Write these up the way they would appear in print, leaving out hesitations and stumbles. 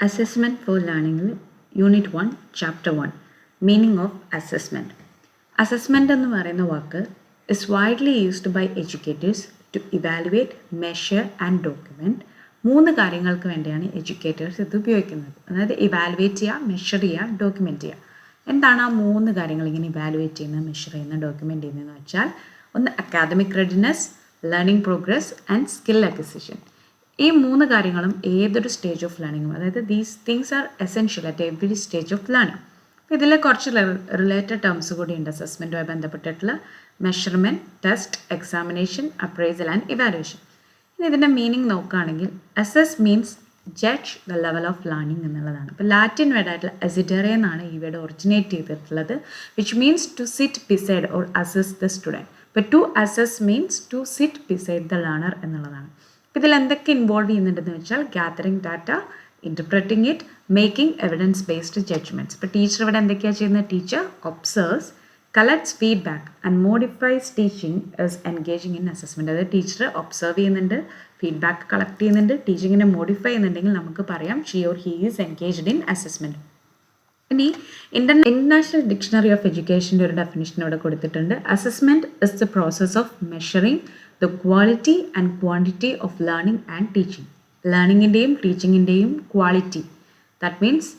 Assessment for Learning, Unit 1, Chapter 1, Meaning of Assessment. Assessment എന്ന് പറയുന്ന വാക്ക് is widely used by educators to evaluate, measure and document. മൂന്ന് കാര്യങ്ങൾക്ക് വേണ്ടിയാണ് educators ഇത് ഉപയോഗിക്കുന്നത്. അതായത് ഇവാലുവേറ്റ് ചെയ്യുക, മെഷർ ചെയ്യുക, ഡോക്യുമെൻറ്റ് ചെയ്യുക. എന്താണ് ആ മൂന്ന് കാര്യങ്ങൾ ഇങ്ങനെ ഇവാലുവേറ്റ് ചെയ്യുന്നത്, മെഷർ ചെയ്യുന്നത്, ഡോക്യുമെൻറ്റ് ചെയ്യുന്നതെന്ന് വെച്ചാൽ, ഒന്ന് academic readiness, learning progress and skill acquisition. ഈ മൂന്ന് കാര്യങ്ങളും ഏതൊരു സ്റ്റേജ് ഓഫ് ലേണിംഗും, അതായത് these things are essential at every stage of learning. അപ്പോൾ ഇതിൽ കുറച്ച് റിലേറ്റഡ് ടേംസ് കൂടി ഉണ്ട് അസസ്മെൻറ്റുമായി ബന്ധപ്പെട്ടിട്ടുള്ള: measurement, test, examination, appraisal and evaluation. ഇനി ഇതിൻ്റെ മീനിങ് നോക്കുകയാണെങ്കിൽ, assess means judge the level of learning എന്നുള്ളതാണ്. ഇപ്പോൾ ലാറ്റിൻ വേർഡായിട്ടുള്ള അസിഡറെ എന്നാണ് ഈ വേർഡ് ഒറിജിനേറ്റ് ചെയ്തിട്ടുള്ളത്, which means to sit beside or assess the student. ഇപ്പോൾ to assess means to sit beside the learner എന്നുള്ളതാണ്. അപ്പോൾ ഇതിൽ എന്തൊക്കെ ഇൻവോൾവ് ചെയ്യുന്നുണ്ടെന്ന് വെച്ചാൽ, gathering data, interpreting it, making evidence based judgements. ഇപ്പോൾ ടീച്ചർ ഇവിടെ എന്തൊക്കെയാണ് ചെയ്യുന്നത്? Teacher observes, collects feedback and modifies teaching is engaging in assessment. അതായത് ടീച്ചർ ഒബ്സർവ് ചെയ്യുന്നുണ്ട്, ഫീഡ്ബാക്ക് കളക്ട് ചെയ്യുന്നുണ്ട്, ടീച്ചിങ്ങിനെ മോഡിഫൈ ചെയ്യുന്നുണ്ടെങ്കിൽ നമുക്ക് പറയാം she or he is engaged in assessment. ഇനി ഇന്റർനാഷണൽ ഡിക്ഷണറി ഓഫ് എഡ്യൂക്കേഷൻ്റെ ഒരു ഡെഫിനിഷൻ ഇവിടെ കൊടുത്തിട്ടുണ്ട്. Assessment is the process of measuring the quality and quantity of learning and teaching. ലേണിങ്ങിൻ്റെയും ടീച്ചിങ്ങിൻ്റെയും quality, that means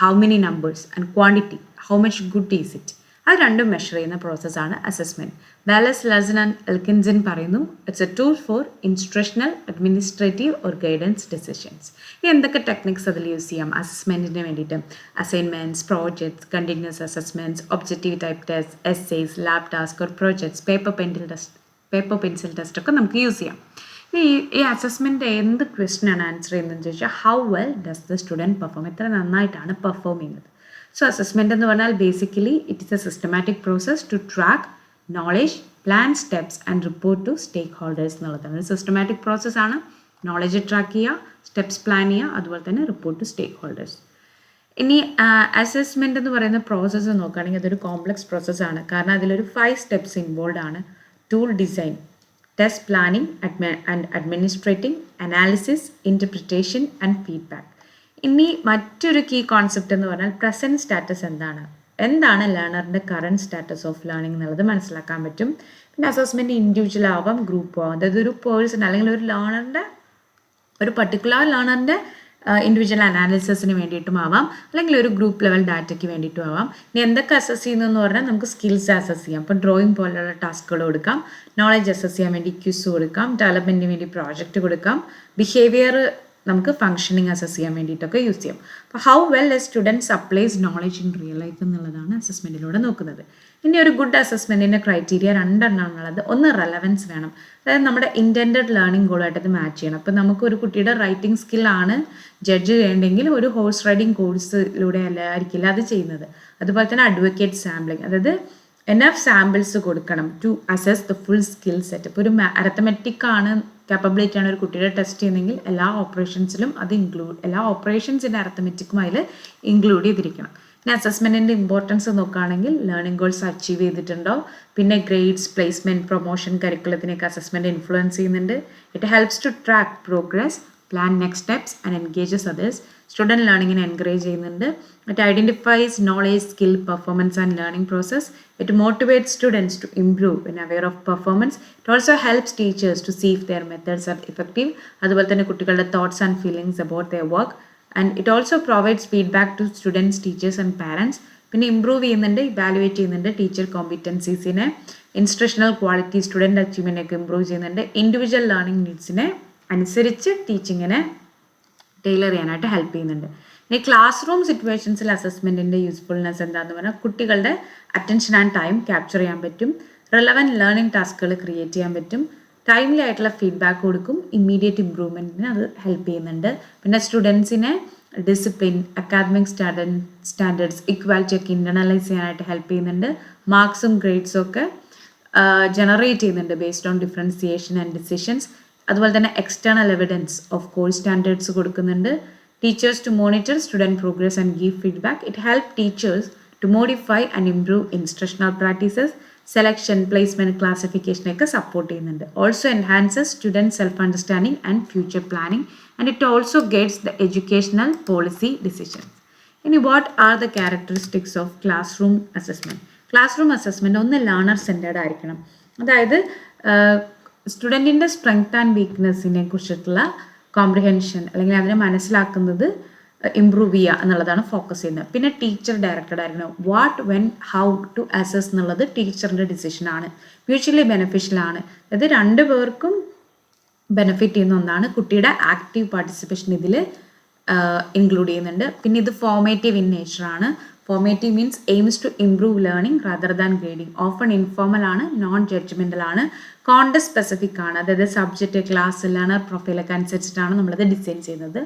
how many numbers, and quantity, how much good is it. അത് രണ്ടും measure ചെയ്യുന്ന പ്രോസസ്സാണ് assessment. Wallace, Larsen and Elksnin പറയുന്നു, it's a tool for instructional, administrative or guidance decisions. എന്തൊക്കെ techniques അതിൽ use ചെയ്യാം അസസ്മെൻറ്റിന് വേണ്ടിയിട്ട്? Assignments, projects, continuous assessments, objective type test, essays, lab task or projects, paper pencil test ഒക്കെ നമുക്ക് use ചെയ്യാം. ഈ അസസ്മെൻറ്റ് എന്ത് ക്വസ്റ്റ്യനാണ് ആൻസർ ചെയ്യുന്നതെന്ന് ചോദിച്ചാൽ, how well does the student perform, എത്ര നന്നായിട്ടാണ് പെർഫോം ചെയ്യുന്നത്. സോ അസസ്മെൻറ്റ് എന്ന് പറഞ്ഞാൽ basically it is a systematic process to track knowledge, plan steps and report to stakeholders എന്നുള്ളതാണ്. ഒരു സിസ്റ്റമാറ്റിക് പ്രോസസ്സാണ്. നോളേജ് ട്രാക്ക് ചെയ്യുക, സ്റ്റെപ്സ് പ്ലാൻ ചെയ്യുക, അതുപോലെ തന്നെ റിപ്പോർട്ട് ടു സ്റ്റേക്ക് ഹോൾഡേഴ്സ്. ഇനി അസസ്മെൻ്റ് എന്ന് പറയുന്ന പ്രോസസ്സ് നോക്കുകയാണെങ്കിൽ അതൊരു കോംപ്ലക്സ് പ്രോസസ്സാണ്. കാരണം അതിലൊരു 5 സ്റ്റെപ്സ് ഇൻവോൾവ് ആണ്. Tool design, test planning and administrating, analysis, interpretation and feedback. ഇനി മറ്റൊരു കീ കോൺസെപ്റ്റ് എന്ന് പറഞ്ഞാൽ പ്രസൻറ്റ് സ്റ്റാറ്റസ് എന്താണ് ലേണറിൻ്റെ കറൻറ്റ് സ്റ്റാറ്റസ് ഓഫ് ലേണിംഗ് എന്നുള്ളത് മനസ്സിലാക്കാൻ പറ്റും. പിന്നെ അസസ്മെൻറ്റ് ഇൻഡിവിജ്വൽ ആവാം, ഗ്രൂപ്പ് ആവാം. അതായത് ഒരു പേഴ്സൺ അല്ലെങ്കിൽ ഒരു പർട്ടിക്കുലർ ലേണറിൻ്റെ ഇൻഡിവിജ്വൽ അനാലിസിസിന് വേണ്ടിയിട്ടും ആവാം, അല്ലെങ്കിൽ ഒരു ഗ്രൂപ്പ് ലെവൽ ഡാറ്റയ്ക്ക് വേണ്ടിയിട്ടും ആവാം. ഇനി എന്തൊക്കെ അസസ് ചെയ്യുന്നതെന്ന് പറഞ്ഞാൽ നമുക്ക് സ്കിൽസ് അസസ് ചെയ്യാം. ഇപ്പോൾ ഡ്രോയിങ് പോലുള്ള ടാസ്കുകൾ കൊടുക്കാം, നോളജ് അസസ് ചെയ്യാൻ വേണ്ടി ക്വിസ് കൊടുക്കാം, ഡെവലപ്മെൻറ്റിന് വേണ്ടി പ്രോജക്റ്റ് കൊടുക്കാം, ബിഹേവിയർ നമുക്ക് ഫംഗ്ഷനിങ് അസസ് ചെയ്യാൻ വേണ്ടിയിട്ടൊക്കെ യൂസ് ചെയ്യാം. അപ്പോൾ how well A student applies knowledge in real life എന്നുള്ളതാണ് അസസ്മെൻറ്റിലൂടെ നോക്കുന്നത്. ഇനി ഒരു ഗുഡ് അസസ്മെൻറ്റിൻ്റെ ക്രൈറ്റീരിയ 2 എണ്ണമാണുള്ളത്. ഒന്ന് റെലവൻസ് വേണം, അതായത് നമ്മുടെ ഇൻറ്റൻഡഡ് ലേണിംഗ് ഗോളായിട്ട് അത് മാച്ച് ചെയ്യണം. അപ്പോൾ നമുക്ക് ഒരു കുട്ടിയുടെ റൈറ്റിംഗ് സ്കില്ലാണ് ജഡ്ജ് ചെയ്യേണ്ടെങ്കിൽ ഒരു ഹോഴ്സ് റൈഡിങ് കോഴ്സിലൂടെ ആയിരിക്കില്ല അത് ചെയ്യുന്നത്. അതുപോലെ തന്നെ അഡ്വക്കേറ്റ് സാമ്പിളിങ്, അതായത് എനഫ് സാമ്പിൾസ് കൊടുക്കണം to assess the full skill set. ഇപ്പോൾ ഒരു അരത്തമെറ്റിക് ആണ്, കാപ്പബിലിറ്റി ആണ് ഒരു കുട്ടിയുടെ ടെസ്റ്റ് ചെയ്യുന്നതെങ്കിൽ എല്ലാ ഓപ്പറേഷൻസിലും അത് എല്ലാ ഓപ്പറേഷൻസിൻ്റെ അരത്തമെറ്റിക്കും അതിൽ ഇൻക്ലൂഡ് ചെയ്തിരിക്കണം. പിന്നെ അസസ്മെൻറ്റിൻ്റെ ഇമ്പോർട്ടൻസ് നോക്കുകയാണെങ്കിൽ ലേണിംഗ് ഗോൾസ് അച്ചീവ് ചെയ്തിട്ടുണ്ടോ, പിന്നെ ഗ്രേഡ്സ്, പ്ലേസ്മെൻറ്റ്, പ്രൊമോഷൻ, കരിക്കുലത്തിനെയൊക്കെ അസസ്മെൻറ്റ് ഇൻഫ്ലുവൻസ് ചെയ്യുന്നുണ്ട്. It helps to track progress, plan next steps and engages others. Student ലേണിങ്ങിനെ എൻകറേജ് ചെയ്യുന്നുണ്ട്. It identifies knowledge, skill, performance and learning process. It motivate students to improve in aware of performance. It also helps teachers to see if their methods are effective. അതുപോലെ തന്നെ കുട്ടികളുടെ thoughts and feelings about there work. And it also provides feedback to students, teachers and parents. പിന്നെ improve ചെയ്യുന്നുണ്ട്, evaluate ചെയ്യുന്നുണ്ട് teacher കോമ്പിറ്റൻസീസിനെ, instructional quality, student അച്ചീവ്മെൻറ്റൊക്കെ improve ചെയ്യുന്നുണ്ട്. Individual learning നീഡ്സിനെ അനുസരിച്ച് ടീച്ചിങ്ങിനെ ടൈലർ ചെയ്യാനായിട്ട് ഹെൽപ്പ് ചെയ്യുന്നുണ്ട്. ഇനി ക്ലാസ് റൂം സിറ്റുവേഷൻസിൽ അസസ്മെൻറ്റിൻ്റെ യൂസ്ഫുൾനെസ് എന്താണെന്ന് പറഞ്ഞാൽ, കുട്ടികളുടെ അറ്റൻഷൻ ആൻഡ് ടൈം ക്യാപ്ചർ ചെയ്യാൻ പറ്റും, റിലവൻറ്റ് ലേണിംഗ് ടാസ്കുകൾ ക്രിയേറ്റ് ചെയ്യാൻ പറ്റും, ടൈംലി ആയിട്ടുള്ള ഫീഡ്ബാക്ക് കൊടുക്കും, ഇമ്മീഡിയറ്റ് ഇമ്പ്രൂവ്മെൻറ്റിന് അത് ഹെൽപ്പ് ചെയ്യുന്നുണ്ട്. പിന്നെ സ്റ്റുഡൻസിനെ ഡിസിപ്ലിൻ, അക്കാദമിക് സ്റ്റാൻഡേർഡ്സ്, ഇക്വാലിറ്റി ഒക്കെ ഇൻ്റർണലൈസ് ചെയ്യാനായിട്ട് ഹെൽപ്പ് ചെയ്യുന്നുണ്ട്. മാർക്സും ഗ്രേഡ്സും ഒക്കെ ജനറേറ്റ് ചെയ്യുന്നുണ്ട് based on differentiation and decisions. അതുപോലെ തന്നെ external evidence of course standards കൊടുക്കുന്നുണ്ട്. Teachers to monitor student progress and give feedback. It help teachers to modify and improve instructional practices. Selection, placement, ക്ലാസിഫിക്കേഷനൊക്കെ support ചെയ്യുന്നുണ്ട്. Also enhances student self understanding and future planning and it also guides the educational policy decisions. ഇനി what are the characteristics of classroom assessment? Classroom assessment ഒന്ന് learner centred ആയിരിക്കണം. അതായത് സ്റ്റുഡൻറ്റിൻ്റെ strength and വീക്ക്നെസ്സിനെ കുറിച്ചിട്ടുള്ള comprehension അല്ലെങ്കിൽ അതിനെ മനസ്സിലാക്കുന്നത് improve ചെയ്യുക എന്നുള്ളതാണ് ഫോക്കസ് ചെയ്യുന്നത്. പിന്നെ ടീച്ചർ ഡയറക്റ്റഡ് ആയിരിക്കണം. What, when, how to assess എന്നുള്ളത് ടീച്ചറിൻ്റെ ഡിസിഷനാണ്. മ്യൂച്വലി ബെനഫിഷ്യലാണ്. അതായത് രണ്ടു പേർക്കും ബെനിഫിറ്റ് ചെയ്യുന്ന ഒന്നാണ്. കുട്ടിയുടെ ആക്റ്റീവ് പാർട്ടിസിപ്പേഷൻ ഇതിൽ ഇൻക്ലൂഡ് ചെയ്യുന്നുണ്ട്. പിന്നെ ഇത് ഫോർമേറ്റീവ് ഇൻ നേച്ചറാണ്. Formative means aims to improve learning rather than grading. Often informal ആണ്, നോൺ ജഡ്ജ്മെൻ്റൽ ആണ്, കോണ്ടസ്റ്റ് സ്പെസിഫിക് ആണ്. അതായത് സബ്ജക്റ്റ്, ക്ലാസ്, ലേണർ പ്രൊഫൈലൊക്കെ അനുസരിച്ചിട്ടാണ് നമ്മളത് ഡിസൈൻ ചെയ്യുന്നത്.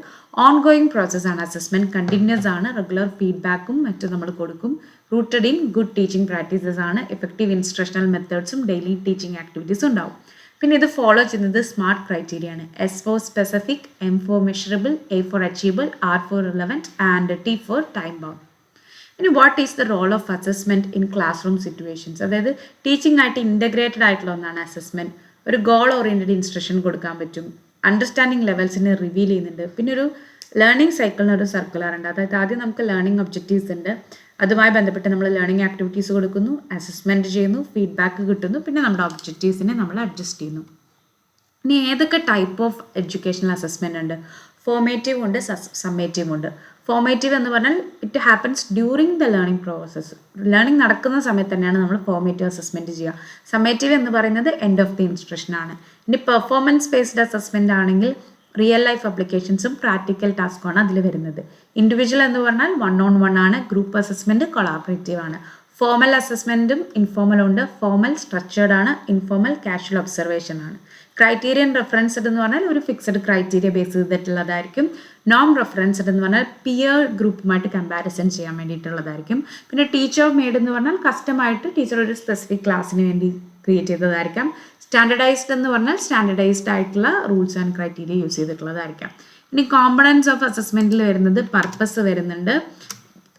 ഓൺ ഗോയിങ് പ്രോസസ്സാണ് അസസ്മെൻറ്റ്. കണ്ടിന്യൂസ് ആണ്. റെഗുലർ ഫീഡ്ബാക്കും മറ്റും നമ്മൾ കൊടുക്കും. Rooted in good teaching practices ആണ്. എഫക്റ്റീവ് ഇൻസ്ട്രക്ഷണൽ മെത്തേഡ്സും ഡെയിലി ടീച്ചിങ് ആക്ടിവിറ്റീസും ഉണ്ടാവും. പിന്നെ ഇത് ഫോളോ ചെയ്യുന്നത് സ്മാർട്ട് ക്രൈറ്റീരിയ ആണ്. S for specific, M for measurable, A for achievable, R for relevant and T for time bound. ഇനി what is the role of assessment in classroom situations? അതായത് teaching ആയിട്ട് integrated ആയിട്ടുള്ള ഒന്നാണ് assessment. ഒരു goal oriented instruction കൊടുക്കാൻ പറ്റും. Understanding ലെവൽസിനെ reveal ചെയ്യുന്നുണ്ട്. പിന്നെ ഒരു ലേണിംഗ് സൈക്കിളിന് ഒരു സർക്കുലർ ഉണ്ട്. അതായത് ആദ്യം നമുക്ക് ലേണിംഗ് ഒബ്ജക്റ്റീവ്സ് ഉണ്ട്. അതുമായി ബന്ധപ്പെട്ട് നമ്മൾ ലേണിംഗ് ആക്ടിവിറ്റീസ് കൊടുക്കുന്നു, അസസ്മെൻറ്റ് ചെയ്യുന്നു, ഫീഡ്ബാക്ക് കിട്ടുന്നു, പിന്നെ നമ്മുടെ ഒബ്ജക്റ്റീവ്സിനെ നമ്മൾ അഡ്ജസ്റ്റ് ചെയ്യുന്നു. ഇനി ഏതൊക്കെ ടൈപ്പ് ഓഫ് എഡ്യൂക്കേഷണൽ അസസ്മെൻ്റ് ഉണ്ട്? ഫോർമേറ്റീവ് ഉണ്ട്, സമ്മേറ്റീവ് ഉണ്ട്. ഫോർമേറ്റീവ് എന്ന് പറഞ്ഞാൽ it happens during the learning process. Learning നടക്കുന്ന സമയത്ത് തന്നെയാണ് നമ്മൾ ഫോർമേറ്റീവ് അസസ്മെൻറ്റ് ചെയ്യുക. സമ്മേറ്റീവ് എന്ന് പറയുന്നത് എൻഡ് ഓഫ് ദി ഇൻസ്ട്രക്ഷൻ ആണ്. ഇനി പെർഫോമൻസ് ബേസ്ഡ് അസസ്മെൻ്റ് ആണെങ്കിൽ റിയൽ ലൈഫ് അപ്ലിക്കേഷൻസും പ്രാക്ടിക്കൽ ടാസ്ക്കുമാണ് അതിൽ വരുന്നത്. ഇൻഡിവിജ്വൽ എന്ന് പറഞ്ഞാൽ 1-on-1 ആണ്. ഗ്രൂപ്പ് അസസ്മെൻറ്റ് കൊളാബറേറ്റീവ് ആണ്. ഫോർമൽ അസസ്മെൻറ്റും ഇൻഫോർമലും ഉണ്ട്. ഫോർമൽ സ്ട്രക്ചേർഡ് ആണ്, ഇൻഫോർമൽ കാഷ്വൽ ഒബ്സർവേഷൻ ആണ്. ക്രൈറ്റീരിയൻ റെഫറൻസ്ഡ് എന്ന് പറഞ്ഞാൽ ഒരു ഫിക്സഡ് ക്രൈറ്റീരിയ ബേസ് ചെയ്തിട്ടുള്ളതായിരിക്കും. നോൺ റെഫറൻസ്ഡ് എന്ന് പറഞ്ഞാൽ പിയർ ഗ്രൂപ്പുമായിട്ട് കമ്പാരിസൺ ചെയ്യാൻ വേണ്ടിയിട്ടുള്ളതായിരിക്കും. പിന്നെ ടീച്ചർ മെയ്ഡ് എന്ന് പറഞ്ഞാൽ കസ്റ്റമായിട്ട് ടീച്ചർ ഒരു സ്പെസിഫിക് ക്ലാസ്സിന് വേണ്ടി ക്രിയേറ്റ് ചെയ്തതായിരിക്കാം. സ്റ്റാൻഡർഡൈസ്ഡ് എന്ന് പറഞ്ഞാൽ സ്റ്റാൻഡർഡൈസ്ഡ് ആയിട്ടുള്ള റൂൾസ് ആൻഡ് ക്രൈറ്റീരിയ യൂസ് ചെയ്തിട്ടുള്ളതായിരിക്കാം. ഇനി കോമ്പണൻസ് ഓഫ് അസസ്മെൻറ്റിൽ വരുന്നത് പർപ്പസ് വരുന്നുണ്ട്.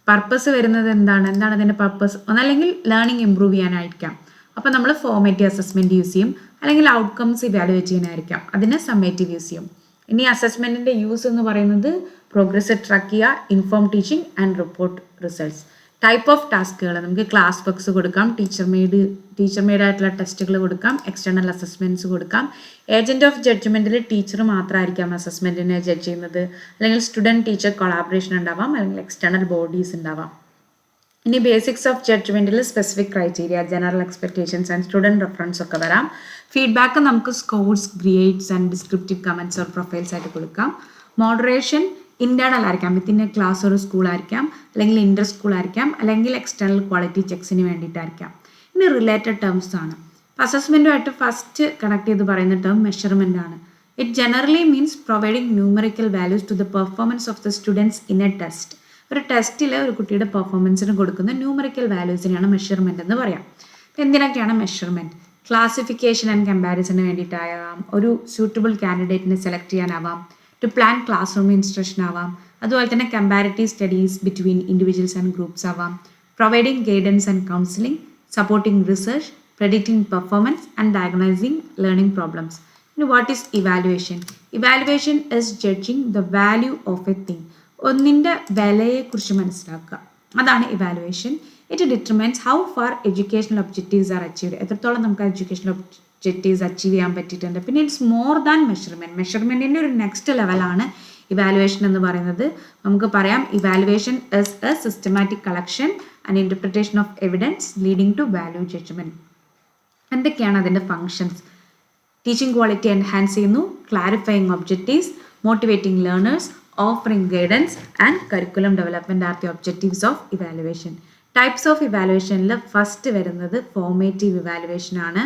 പർപ്പസ് വരുന്നത് എന്താണ് അതിൻ്റെ പർപ്പസ്? ഒന്നല്ലെങ്കിൽ ലേണിംഗ് ഇമ്പ്രൂവ് ചെയ്യാനായിരിക്കാം. അപ്പോൾ നമ്മൾ ഫോർമേറ്റീവ് അസസ്മെൻറ്റ് യൂസ് ചെയ്യും. അല്ലെങ്കിൽ ഔട്ട്കംസ് ഇവാലുവേറ്റ് ചെയ്യാനായിരിക്കാം. അതിന് സമ്മേറ്റീവ് യൂസ് ചെയ്യും. ഇനി അസസ്മെൻറ്റിൻ്റെ യൂസ് എന്ന് പറയുന്നത് പ്രോഗ്രസ് ട്രാക്ക് ചെയ്യുക, inform teaching and report results. Type of ടാസ്കുകൾ നമുക്ക് ക്ലാസ് വർക്ക്സ് കൊടുക്കാം, ടീച്ചർ മെയ്ഡ് ആയിട്ടുള്ള ടെസ്റ്റുകൾ കൊടുക്കാം, എക്സ്റ്റേണൽ അസസ്മെൻറ്റ്സ് കൊടുക്കാം. ഏജൻറ് ഓഫ് ജഡ്ജ്മെൻറ്റിൽ ടീച്ചർ മാത്രമായിരിക്കാം അസസ്മെൻറ്റിനെ ജഡ്ജ് ചെയ്യുന്നത്. അല്ലെങ്കിൽ സ്റ്റുഡൻറ്റ് ടീച്ചർ കൊളാബറേഷൻ ഉണ്ടാവാം, അല്ലെങ്കിൽ എക്സ്റ്റേണൽ ബോഡീസ് ഉണ്ടാവാം. ഇനി ബേസിക്സ് ഓഫ് ജഡ്ജ്മെൻറ്റിൽ specific criteria, general expectations and student reference ഒക്കെ വരാം. ഫീഡ്ബാക്ക് നമുക്ക് scores, grades and descriptive comments or profiles ആയിട്ട് കൊടുക്കാം. മോഡറേഷൻ ഇൻറ്റേർണൽ ആയിരിക്കാം, വിത്തിൻ എ ക്ലാസ് ഒരു സ്കൂളായിരിക്കാം, അല്ലെങ്കിൽ ഇൻ്റർ സ്കൂൾ ആയിരിക്കാം, അല്ലെങ്കിൽ എക്സ്റ്റേണൽ ക്വാളിറ്റി ചെക്സിന് വേണ്ടിയിട്ടായിരിക്കാം. ഇനി റിലേറ്റഡ് ടേംസ് ആണ്. അസസ്മെൻറ്റുമായിട്ട് ഫസ്റ്റ് കണക്ട് ചെയ്ത് പറയുന്ന ടേം മെഷർമെൻ്റ് ആണ്. It generally means providing numerical values to the performance of the students in a test. ഒരു ടെസ്റ്റിൽ ഒരു കുട്ടിയുടെ പെർഫോമൻസിന് കൊടുക്കുന്ന ന്യൂമറിക്കൽ വാല്യൂസിനെയാണ് മെഷർമെൻ്റ് എന്ന് പറയാം. എന്തിനൊക്കെയാണ് മെഷർമെൻറ്റ്? ക്ലാസിഫിക്കേഷൻ ആൻഡ് കമ്പാരിസണിന് വേണ്ടിയിട്ടാവാം, ഒരു സ്യൂട്ടബിൾ കാൻഡിഡേറ്റിനെ സെലക്ട് ചെയ്യാനാവാം, to plan classroom instruction ആവാം, അതുപോലെ തന്നെ comparative studies between individuals and groups ആവാം, providing guidance and counselling, supporting research, predicting performance and diagnosing learning problems. Now, what is evaluation? Evaluation is judging the value of a thing. ഒന്നിൻ്റെ വിലയെക്കുറിച്ച് മനസ്സിലാക്കുക, അതാണ് evaluation. It determines how far educational objectives are achieved. എത്രത്തോളം നമുക്ക് educational objectives achieve ചെയ്യാൻ പറ്റിയിട്ടുണ്ട്. പിന്നെ it's more than measurement. മെഷർമെൻറ്റിൻ്റെ ഒരു നെക്സ്റ്റ് ലെവലാണ് ഇവാലുവേഷൻ എന്ന് പറയുന്നത്. നമുക്ക് പറയാം evaluation is a systematic collection and interpretation of evidence leading to value judgement. എന്തൊക്കെയാണ് അതിൻ്റെ ഫങ്ഷൻസ്? ടീച്ചിങ് ക്വാളിറ്റി എൻഹാൻസ് ചെയ്യുന്നു, clarifying objectives, motivating learners, offering guidance and curriculum development are the objectives of evaluation. Types of ഇവാലുവേഷനിൽ first വരുന്നത് formative evaluation ആണ്.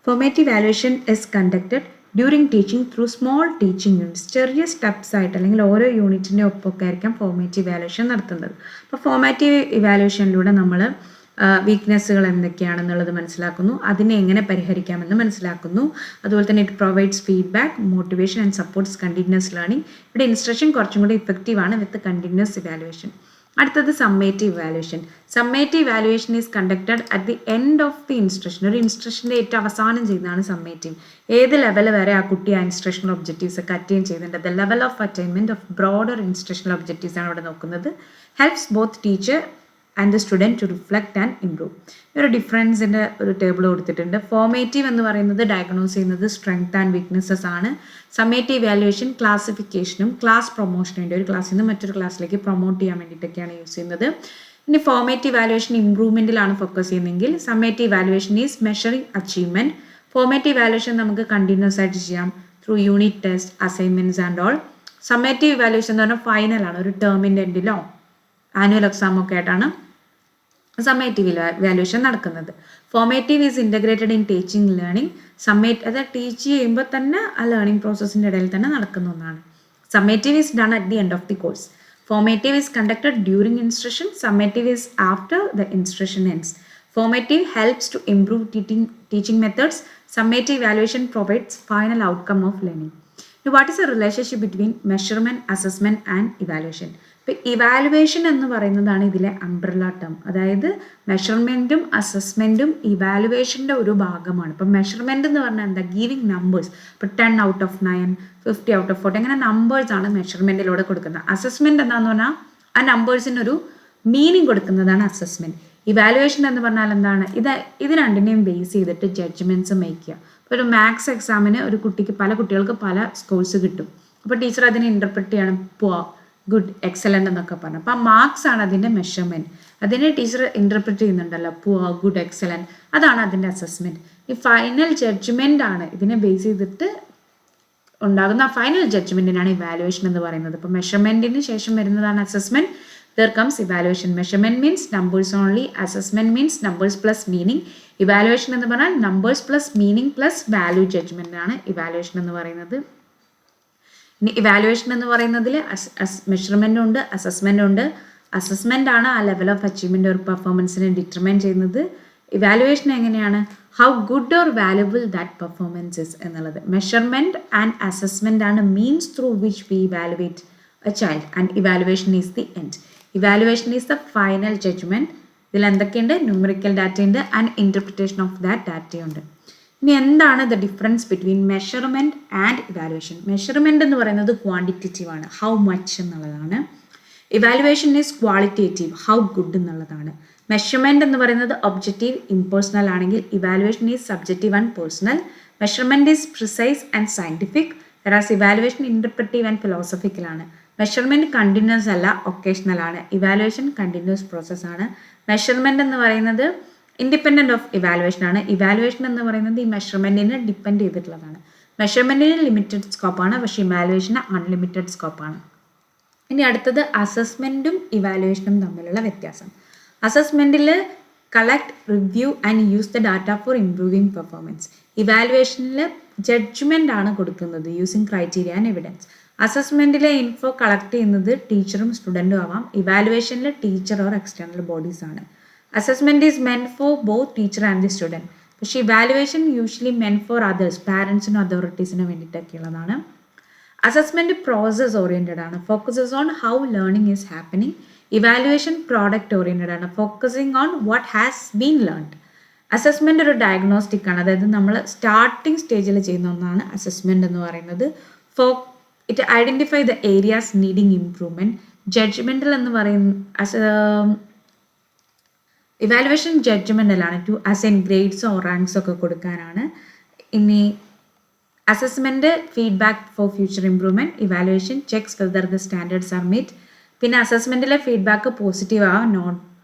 Formative evaluation is conducted during teaching through small teaching units. ചെറിയ steps ആയിട്ട് അല്ലെങ്കിൽ ഓരോ യൂണിറ്റിൻ്റെ ഒപ്പമൊക്കെ ആയിരിക്കാം formative evaluation നടത്തുന്നത്. അപ്പോൾ ഫോർമേറ്റീവ് ഇവാലുവേഷനിലൂടെ നമ്മൾ വീക്ക്നെസ്സുകൾ എന്തൊക്കെയാണെന്നുള്ളത് മനസ്സിലാക്കുന്നു, അതിനെ എങ്ങനെ പരിഹരിക്കാമെന്ന് മനസ്സിലാക്കുന്നു. അതുപോലെ തന്നെ it provides feedback, motivation and supports continuous learning. ഇവിടെ ഇൻസ്ട്രക്ഷൻ കുറച്ചും കൂടി ഇഫക്റ്റീവാണ് വിത്ത് കണ്ടിന്യൂസ് ഇവാലുവേഷൻ. അടുത്തത് summative evaluation. Summative evaluation is conducted at the end of the instruction. ഒരു ഇൻസ്ട്രക്ഷൻ്റെ ഏറ്റവും അവസാനം ചെയ്യുന്നതാണ് സമ്മേറ്റീവ്. ഏത് ലെവൽ വരെ ആ കുട്ടി ആ ഇൻസ്ട്രക്ഷണൽ ഒബ്ജക്റ്റീവ്സ് ഒക്കെ അറ്റൈൻ ചെയ്യുന്നുണ്ട്, the level of attainment of broader instructional objectives ആണ് ഇവിടെ നോക്കുന്നത്. Helps both teacher and the student to reflect and improve. ഒരു ഡിഫറൻസിൻ്റെ ഒരു ടേബിൾ കൊടുത്തിട്ടുണ്ട്. ഫോമേറ്റീവ് എന്ന് പറയുന്നത് ഡയഗ്നോസ് ചെയ്യുന്നത് സ്ട്രെങ്ത് ആൻഡ് വീക്ക്നെസ്സസ് ആണ്. സമ്മേറ്റീവ് ഇവാലുവേഷൻ ക്ലാസിഫിക്കേഷനും ക്ലാസ് പ്രൊമോഷനും ഉണ്ട്. ഒരു ക്ലാസ്സിൽ നിന്ന് മറ്റൊരു ക്ലാസ്സിലേക്ക് പ്രൊമോട്ട് ചെയ്യാൻ വേണ്ടിയിട്ടൊക്കെയാണ് യൂസ് ചെയ്യുന്നത്. ഇനി ഫോമേറ്റീവ് ഇവാലുവേഷൻ ഇംപ്രൂവ്മെൻറ്റിലാണ് ഫോക്കസ് ചെയ്യുന്നതെങ്കിൽ summative evaluation is measuring achievement. Formative evaluation നമുക്ക് കണ്ടിന്യൂസ് ആയിട്ട് ചെയ്യാം through unit test, assignments and all. Summative evaluation എന്ന് പറഞ്ഞാൽ ഫൈനലാണ്, ഒരു ടേമിൻ്റെ എൻഡിലോ ആനുവൽ എക്സാമൊക്കെ ആയിട്ടാണ് സമ്മേറ്റീവ് ഇവാലുവേഷൻ നടക്കുന്നത്. Formative is integrated in teaching learning. അതായത് ടീച്ച് ചെയ്യുമ്പോൾ തന്നെ ആ ലേണിംഗ് പ്രോസസ്സിൻ്റെ ഇടയിൽ തന്നെ നടക്കുന്ന ഒന്നാണ്. Summative is done at the end of the course. Formative is conducted during instruction. Summative is after the instruction ends. Formative helps to improve teaching methods. Summative evaluation provides final outcome of learning. Now, what is the relationship between measurement, assessment and evaluation? ഇപ്പോൾ evaluation എന്ന് പറയുന്നതാണ് ഇതിലെ umbrella term. അതായത് മെഷർമെൻറ്റും അസസ്മെൻറ്റും ഇവാലുവേഷൻ്റെ ഒരു ഭാഗമാണ്. ഇപ്പം measurement എന്ന് പറഞ്ഞാൽ എന്താ, ഗീവിങ് നമ്പേഴ്സ്. ഇപ്പോൾ 10 out of 9, 50 out of 40 അങ്ങനെ നമ്പേഴ്സാണ് മെഷർമെൻറ്റിലൂടെ കൊടുക്കുന്നത്. അസസ്മെൻറ്റ് എന്താണെന്ന് പറഞ്ഞാൽ ആ നമ്പേഴ്സിനൊരു മീനിങ് കൊടുക്കുന്നതാണ് അസസ്മെൻറ്റ്. ഇവാലുവേഷൻ എന്ന് പറഞ്ഞാൽ എന്താണ്, ഇത് രണ്ടിനെയും ബേസ് ചെയ്തിട്ട് ജഡ്ജ്മെൻറ്റ്സ് മേക്ക് ചെയ്യുക. ഇപ്പോൾ ഒരു മാത്സ് എക്സാമിന് ഒരു കുട്ടിക്ക് പല കുട്ടികൾക്ക് പല സ്കോർസ് കിട്ടും. അപ്പോൾ ടീച്ചർ അതിനെ ഇൻ്റർപ്രറ്റ് ചെയ്യണം, പുവർ, ഗുഡ്, എക്സലൻ്റ് എന്നൊക്കെ പറഞ്ഞു. അപ്പോൾ ആ മാർക്സ് ആണ് അതിൻ്റെ മെഷർമെൻറ്റ്. അതിനെ ടീച്ചർ ഇൻ്റർപ്രറ്റ് ചെയ്യുന്നുണ്ടല്ലോ, പുവർ, ഗുഡ്, എക്സലൻറ്റ്, അതാണ് അതിൻ്റെ അസസ്മെൻറ്റ്. ഈ ഫൈനൽ ജഡ്ജ്മെൻ്റ് ആണ് ഇതിനെ ബേസ് ചെയ്തിട്ട് ഉണ്ടാകുന്ന ഫൈനൽ ജഡ്ജ്മെൻറ്റിനാണ് ഇവാലുവേഷൻ എന്ന് പറയുന്നത്. ഇപ്പോൾ മെഷർമെൻറ്റിന് ശേഷം വരുന്നതാണ് assessment. There comes evaluation. Measurement means numbers only. Assessment means numbers plus meaning. Evaluation എന്ന് പറഞ്ഞാൽ numbers plus meaning plus value judgment ആണ് evaluation എന്ന് പറയുന്നത്. ഇനി ഇവാലുവേഷൻ എന്ന് പറയുന്നതിൽ മെഷർമെൻ്റ് ഉണ്ട്, അസസ്മെൻ്റ് ഉണ്ട്. അസസ്മെൻ്റ് ആണ് ആ ലെവൽ ഓഫ് അച്ചീവ്മെൻ്റ് ഒരു പെർഫോമൻസിനെ ഡിറ്റർമൈൻ ചെയ്യുന്നത്. ഇവാലുവേഷൻ എങ്ങനെയാണ്, how good or valuable that performance is എന്നുള്ളത്. മെഷർമെൻറ്റ് ആൻഡ് അസസ്മെൻ്റ് ആണ് means through which we evaluate a child and evaluation is the end. Evaluation is the final judgment. ഇതിൽ എന്തൊക്കെയുണ്ട്, numerical data ഉണ്ട് and interpretation of that ഡാറ്റയുണ്ട്. ഇനി എന്താണ് the difference between measurement and evaluation? Measurement എന്ന് പറയുന്നത് quantitative ആണ്, how much എന്നുള്ളതാണ്. Evaluation is qualitative, how good എന്നുള്ളതാണ്. മെഷർമെൻറ്റ് എന്ന് പറയുന്നത് ഒബ്ജക്റ്റീവ്, ഇംപേഴ്സണൽ ആണെങ്കിൽ evaluation is subjective and personal. Measurement is precise and scientific, whereas evaluation interpretive and ഫിലോസഫിക്കലാണ്. Measurement continuous അല്ല, ഒക്കേഷണൽ ആണ്. ഇവാലുവേഷൻ കണ്ടിന്യൂസ് പ്രോസസ്സാണ്. മെഷർമെൻറ്റ് എന്ന് പറയുന്നത് ഇൻഡിപെൻഡൻറ്റ് ഓഫ് ഇവാലുവേഷൻ ആണ്. ഇവാലുവേഷൻ എന്ന് പറയുന്നത് ഈ മെഷർമെൻറ്റിനെ ഡിപ്പെൻഡ് ചെയ്തിട്ടുള്ളതാണ്. മെഷർമെൻറ്റിന് ലിമിറ്റഡ് സ്കോപ്പാണ്, പക്ഷേ ഇവാലുവേഷന് അൺലിമിറ്റഡ് സ്കോപ്പാണ്. ഇനി അടുത്തത് അസസ്മെൻറ്റും ഇവാലുവേഷനും തമ്മിലുള്ള വ്യത്യാസം. അസസ്മെൻറ്റിൽ collect, review and use the data for improving performance. ഇവാലുവേഷനിൽ ജഡ്ജ്മെൻ്റ് ആണ് കൊടുക്കുന്നത് യൂസിങ് ക്രൈറ്റീരിയ ആൻഡ് എവിഡൻസ്. അസസ്മെൻറ്റിലെ ഇൻഫോ കളക്ട് ചെയ്യുന്നത് ടീച്ചറും സ്റ്റുഡൻറ്റും ആവാം. ഇവാലുവേഷനിൽ ടീച്ചർ ഓർ എക്സ്റ്റേണൽ ബോഡീസ് ആണ്. Assessment is meant for both teacher and the student. പക്ഷേ evaluation usually meant for others, പാരൻസിനും അതോറിറ്റീസിനും വേണ്ടിയിട്ടൊക്കെയുള്ളതാണ്. അസസ്മെൻറ്റ് പ്രോസസ് ഓറിയൻറ്റഡ് ആണ്, focuses on how learning is happening. Evaluation product oriented ആണ്, focusing on what has been learned. Assessment ഒരു diagnostic ആണ്, അതായത് നമ്മൾ സ്റ്റാർട്ടിങ് സ്റ്റേജിൽ ചെയ്യുന്ന ഒന്നാണ് അസസ്മെൻ്റ് എന്ന് പറയുന്നത്. It identify the areas needing improvement. Judgemental എന്ന് പറയുന്ന ഇവാലുവേഷൻ ജഡ്ജ്മെൻ്റലാണ്, ടു അസൈൻ ഗ്രേഡ്സോ റാങ്ക്സോ ഒക്കെ കൊടുക്കാനാണ്. ഇനി assessment feedback for future improvement. Evaluation checks whether the standards are meet. പിന്നെ അസസ്മെൻറ്റിലെ ഫീഡ്ബാക്ക് പോസിറ്റീവ് ആവാം, നോൺ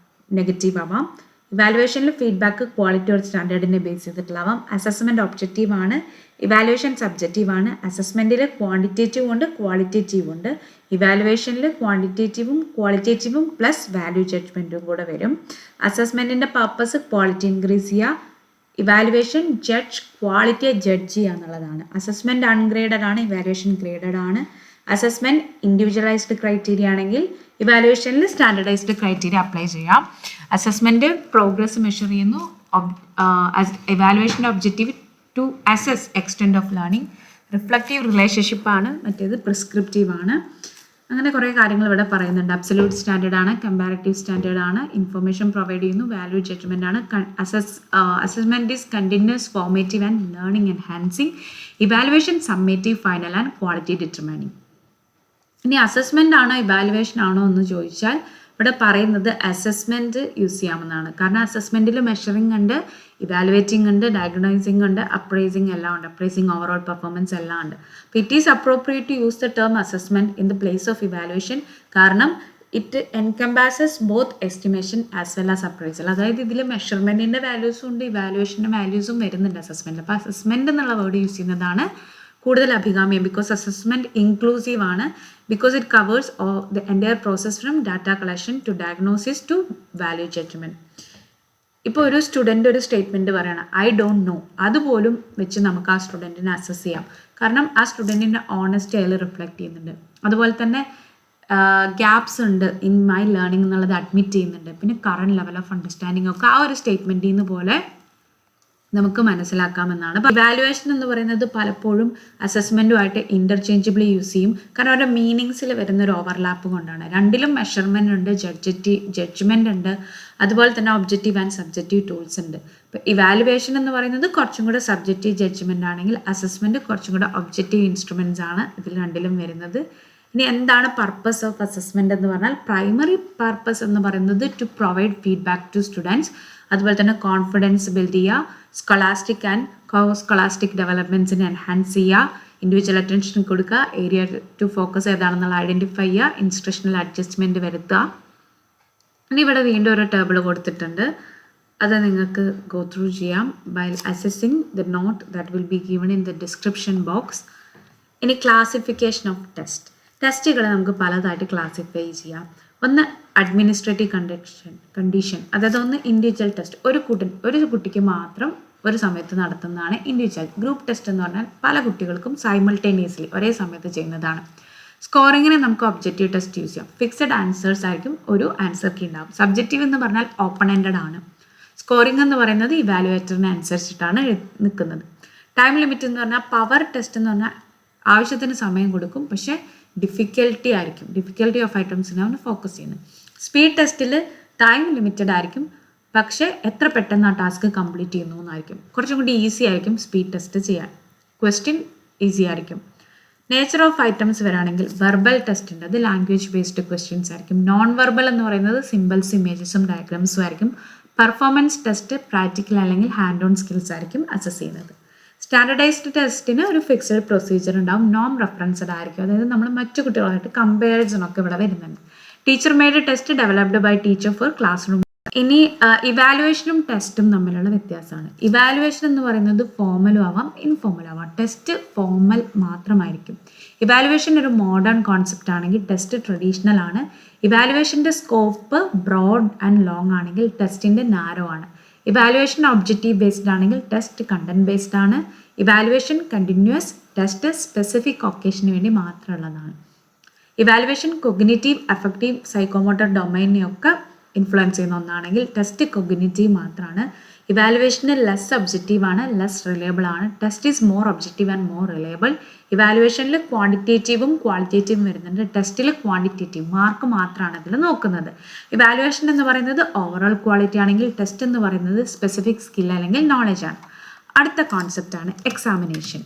നെഗറ്റീവ് ആവാം. ഇവാലുവേഷനിൽ ഫീഡ്ബാക്ക് ക്വാളിറ്റി ഓർ സ്റ്റാൻഡേർഡിനെ ബേസ് ചെയ്തിട്ടുള്ളതാവാം. അസസ്മെൻറ്റ് ഒബ്ജക്റ്റീവ് ആണ്, ഇവാലുവേഷൻ സബ്ജക്റ്റീവ് ആണ്. അസസ്മെൻറ്റിൽ ക്വാണ്ടിറ്റേറ്റീവ് ഉണ്ട്, ക്വാളിറ്റേറ്റീവ് ഉണ്ട്. ഇവാലുവേഷനിൽ ക്വാളിറ്റേറ്റീവും പ്ലസ് വാല്യൂ ജഡ്ജ്മെൻറ്റും കൂടെ വരും. അസസ്മെൻറ്റിൻ്റെ പർപ്പസ് ക്വാളിറ്റി ഇൻക്രീസ് ചെയ്യുക. ഇവാലുവേഷൻ ജഡ്ജ്, ക്വാളിറ്റിയെ ജഡ്ജ് ചെയ്യുക എന്നുള്ളതാണ്. അസസ്മെൻറ്റ് അൺഗ്രേഡഡ് ആണ്, ഇവാലുവേഷൻ ഗ്രേഡഡ് ആണ്. അസസ്മെൻറ്റ് ഇൻഡിവിജ്വലൈസ്ഡ് ക്രൈറ്റീരിയ ആണെങ്കിൽ ഇവാലുവേഷനിൽ സ്റ്റാൻഡർഡൈസ്ഡ് ക്രൈറ്റീരിയ അപ്ലൈ ചെയ്യാം. അസസ്മെൻറ്റ് പ്രോഗ്രസ് മെഷർ ചെയ്യുന്നു. ഇവാലുവേഷൻ്റെ objective to assess extent of learning. Reflective relationship ആണ്, മറ്റേത് പ്രിസ്ക്രിപ്റ്റീവ് ആണ്. അങ്ങനെ കുറേ കാര്യങ്ങൾ ഇവിടെ പറയുന്നുണ്ട്. അബ്സല്യൂട്ട് സ്റ്റാൻഡേർഡ് ആണ്, കമ്പാരിറ്റീവ് സ്റ്റാൻഡേർഡ് ആണ്, ഇൻഫർമേഷൻ പ്രൊവൈഡ് ചെയ്യുന്നു, വാല്യൂ ജഡ്ജ്മെന്റ് ആണ്, assessment is continuous, formative and learning enhancing, evaluation summative, final and quality determining. ഇനി അസസ്മെന്റ് ആണോ ഇവാലുവേഷൻ ആണോ എന്ന് ചോദിച്ചാൽ ഇവിടെ പറയുന്നത് അസസ്മെന്റ് യൂസ് ചെയ്യാമെന്നാണ്. കാരണം അസസ്മെന്റിൽ മെഷറിംഗ് ഉണ്ട്, ഇവാലുവേറ്റിംഗ് ഉണ്ട്, ഡയഗ്നോസിംഗ് ഉണ്ട്, അപ്രൈസിംഗ് എല്ലാം ഉണ്ട്, അപ്രൈസിംഗ് ഓവറോൾ പെർഫോമൻസ് എല്ലാം ഉണ്ട്. അപ്പോൾ it is appropriate to use the term assessment in the place of evaluation. കാരണം it encompasses both estimation as well as appraisal. അതായത് ഇതിൽ മെഷർമെന്റിന്റെ വാല്യൂസും ഉണ്ട്, ഇവാലുവേഷന്റെ വാല്യൂസും വരുന്നുണ്ട് അസസ്മെന്റ്. അപ്പോൾ അസസ്മെന്റ് എന്നുള്ള വേർഡ് യൂസ് ചെയ്യുന്നതാണ് കൂടുതൽ അഭികാമ്യം. ബിക്കോസ് അസസ്മെന്റ് ഇൻക്ലൂസീവ് ആണ്, because it covers the entire process from data collection to diagnosis to value judgement. ഇപ്പോൾ ഒരു സ്റ്റുഡൻറ്റ് ഒരു സ്റ്റേറ്റ്മെൻറ്റ് പറയണം, ഐ ഡോണ്ട് നോ, അതുപോലും വെച്ച് നമുക്ക് ആ സ്റ്റുഡൻറ്റിനെ അസസ് ചെയ്യാം. കാരണം ആ സ്റ്റുഡൻറ്റിൻ്റെ ഓണസ്റ്റി അതിൽ റിഫ്ലക്റ്റ് ചെയ്യുന്നുണ്ട്. അതുപോലെ തന്നെ ഗ്യാപ്സ് ഉണ്ട് ഇൻ മൈ ലേണിംഗ് എന്നുള്ളത് അഡ്മിറ്റ് ചെയ്യുന്നുണ്ട്. പിന്നെ കറണ്ട് ലെവൽ ഓഫ് അണ്ടർസ്റ്റാൻഡിങ് ഒക്കെ ആ ഒരു സ്റ്റേറ്റ്മെൻറ്റിൽ നിന്ന് പോലെ നമുക്ക് മനസ്സിലാക്കാമെന്നാണ്. ഇവാലുവേഷൻ എന്ന് പറയുന്നത് പലപ്പോഴും അസസ്മെൻറ്റുമായിട്ട് ഇൻ്റർചേഞ്ചബിളി യൂസ് ചെയ്യും. കാരണം അവരുടെ മീനിങ്സിൽ വരുന്നൊരു ഓവർലാപ്പ് കൊണ്ടാണ്. രണ്ടിലും മെഷർമെൻ്റ് ഉണ്ട്, ജഡ്ജ്മെൻ്റ് ഉണ്ട്, അതുപോലെ തന്നെ ഒബ്ജക്റ്റീവ് ആൻഡ് സബ്ജക്റ്റീവ് ടൂൾസ് ഉണ്ട്. ഇപ്പോൾ ഇവാലുവേഷൻ എന്ന് പറയുന്നത് കുറച്ചും കൂടെ സബ്ജക്റ്റീവ് ജഡ്ജ്മെൻ്റ് ആണെങ്കിൽ അസസ്മെൻറ്റ് കുറച്ചും കൂടെ ഒബ്ജക്റ്റീവ് ഇൻസ്ട്രുമെൻറ്റ്സ് ആണ് ഇതിൽ രണ്ടിലും വരുന്നത്. ഇനി എന്താണ് പർപ്പസ് ഓഫ് അസസ്മെൻ്റ് എന്ന് പറഞ്ഞാൽ പ്രൈമറി പർപ്പസ് എന്ന് പറയുന്നത് to provide feedback to students, അതുപോലെ തന്നെ കോൺഫിഡൻസ് ബിൽഡ് ചെയ്യുക, സ്കോളാസ്റ്റിക് ആൻഡ് സ്കോളാസ്റ്റിക് ഡെവലപ്മെൻറ്റ്സിനെ എൻഹാൻസ് ചെയ്യുക, ഇൻഡിവിജ്വൽ അറ്റൻഷൻ കൊടുക്കുക, ഏരിയ ടു ഫോക്കസ് ഏതാണെന്നുള്ള ഐഡൻറ്റിഫൈ ചെയ്യുക, ഇൻസ്ട്രക്ഷണൽ അഡ്ജസ്റ്റ്മെൻറ്റ് വരുത്തുക. ഇനി ഇവിടെ വീണ്ടും ഒരു ടേബിൾ കൊടുത്തിട്ടുണ്ട്, അത് നിങ്ങൾക്ക് ഗോ ത്രൂ ചെയ്യാം by assessing the note that will be given in the description box. ഇനി ക്ലാസിഫിക്കേഷൻ ഓഫ് ടെസ്റ്റുകൾ നമുക്ക് പലതായിട്ട് ക്ലാസിഫൈ ചെയ്യാം. ഒന്ന് അഡ്മിനിസ്ട്രേറ്റീവ് കണ്ടീഷൻ, അതായത് ഒന്ന് ഇൻഡിവിജ്വൽ ടെസ്റ്റ്, ഒരു കുട്ടിക്ക് മാത്രം ഒരു സമയത്ത് നടത്തുന്നതാണ് ഇൻഡിവിജ്വൽ. ഗ്രൂപ്പ് ടെസ്റ്റ് എന്ന് പറഞ്ഞാൽ പല കുട്ടികൾക്കും സൈമൾട്ടേനിയസ്ലി ഒരേ സമയത്ത് ചെയ്യുന്നതാണ്. സ്കോറിങ്ങിന് നമുക്ക് ഒബ്ജക്റ്റീവ് ടെസ്റ്റ് യൂസ് ചെയ്യാം. ഫിക്സഡ് ആൻസേഴ്സ് ആയിരിക്കും ഒരു ആൻസർ കീ ഉണ്ടാവും. സബ്ജക്റ്റീവ് എന്ന് പറഞ്ഞാൽ ഓപ്പൺ എൻഡഡ് ആണ്. സ്കോറിംഗ് എന്ന് പറയുന്നത് ഇവാലുവേറ്ററിനെ അനുസരിച്ചിട്ടാണ് നിൽക്കുന്നത്. ടൈം ലിമിറ്റ് എന്ന് പറഞ്ഞാൽ പവർ ടെസ്റ്റ് എന്ന് പറഞ്ഞാൽ ആവശ്യത്തിന് സമയം കൊടുക്കും, പക്ഷേ ഡിഫിക്കൽട്ടി ഓഫ് ഐറ്റംസിനാണ് ഫോക്കസ് ചെയ്യുന്നത്. സ്പീഡ് ടെസ്റ്റിൽ ടൈം ലിമിറ്റഡ് ആയിരിക്കും, പക്ഷേ എത്ര പെട്ടെന്ന് ആ ടാസ്ക് കംപ്ലീറ്റ് ചെയ്യുന്നു എന്നായിരിക്കും. കുറച്ചും കൂടി ഈസി ആയിരിക്കും സ്പീഡ് ടെസ്റ്റ് ചെയ്യാൻ. ക്വസ്റ്റ്യൻ ഈസി ആയിരിക്കും. നേച്ചർ ഓഫ് ഐറ്റംസ് വരാണെങ്കിൽ വെർബൽ ടെസ്റ്റ് ഉണ്ട്, അത് ലാംഗ്വേജ് ബേസ്ഡ് ക്വസ്റ്റ്യൻസ് ആയിരിക്കും. നോൺ വെർബൽ എന്ന് പറയുന്നത് സിമ്പിൾസ്, ഇമേജസും ഡയഗ്രാംസും ആയിരിക്കും. പെർഫോമൻസ് ടെസ്റ്റ് പ്രാക്ടിക്കൽ അല്ലെങ്കിൽ ഹാൻഡ് ഓൺ സ്കിൽസ് ആയിരിക്കും അസസ് ചെയ്യുന്നത്. സ്റ്റാൻഡർഡൈസ്ഡ് ടെസ്റ്റിന് ഒരു ഫിക്സഡ് പ്രൊസീജിയർ ഉണ്ടാവും, നോം റെഫറൻസ്ഡ് ആയിരിക്കും. അതായത് നമ്മൾ മറ്റു കുട്ടികളായിട്ട് കമ്പാരിസൺ ഒക്കെ ഇവിടെ വരുന്നുണ്ട്. Teacher made test developed by teacher for classroom. ഇനി ഇവാലുവേഷനും ടെസ്റ്റും തമ്മിലുള്ള വ്യത്യാസമാണ്. ഇവാലുവേഷൻ എന്ന് പറയുന്നത് ഫോർമലും ആവാം, ഇൻഫോർമൽ ആവാം. ടെസ്റ്റ് ഫോർമൽ മാത്രമായിരിക്കും. ഇവാലുവേഷൻ ഒരു മോഡേൺ കോൺസെപ്റ്റ് ആണെങ്കിൽ ടെസ്റ്റ് ട്രഡീഷണൽ ആണ്. ഇവാലുവേഷൻ്റെ സ്കോപ്പ് ബ്രോഡ് ആൻഡ് ലോങ് ആണെങ്കിൽ ടെസ്റ്റിൻ്റെ നാരോ ആണ്. ഇവാലുവേഷൻ ഒബ്ജക്റ്റീവ് ബേസ്ഡ് ആണെങ്കിൽ ടെസ്റ്റ് കണ്ടന്റ് ബേസ്ഡ് ആണ്. ഇവാലുവേഷൻ കണ്ടിന്യൂസ്, ടെസ്റ്റ് സ്പെസിഫിക് ഒക്കേഷന് വേണ്ടി മാത്രമുള്ളതാണ്. ഇവാലുവേഷൻ കൊഗ്നിറ്റീവ്, അഫക്റ്റീവ്, സൈക്കോമോട്ടർ ഡൊമൈനെയൊക്കെ ഇൻഫ്ലുവൻസ് ചെയ്യുന്ന ഒന്നാണെങ്കിൽ ടെസ്റ്റ് കൊഗ്നിറ്റീവ് മാത്രമാണ്. ഇവാലുവേഷന് ലെസ് ഒബ്ജക്റ്റീവ് ആണ്, ലെസ് റിലയബിൾ ആണ്. Test is more objective and more reliable. ഇവാലുവേഷനിൽ ക്വാണ്ടിറ്റേറ്റീവും ക്വാളിറ്റേറ്റീവും വരുന്നുണ്ട്. ടെസ്റ്റിൽ ക്വാണ്ടിറ്റേറ്റീവ് മാർക്ക് മാത്രമാണ് ഇതിൽ നോക്കുന്നത്. ഇവാലുവേഷൻ എന്ന് പറയുന്നത് ഓവറോൾ ക്വാളിറ്റി ആണെങ്കിൽ ടെസ്റ്റ് എന്ന് പറയുന്നത് സ്പെസിഫിക് സ്കിൽ അല്ലെങ്കിൽ നോളജ് ആണ്. അടുത്ത കോൺസെപ്റ്റാണ് എക്സാമിനേഷൻ.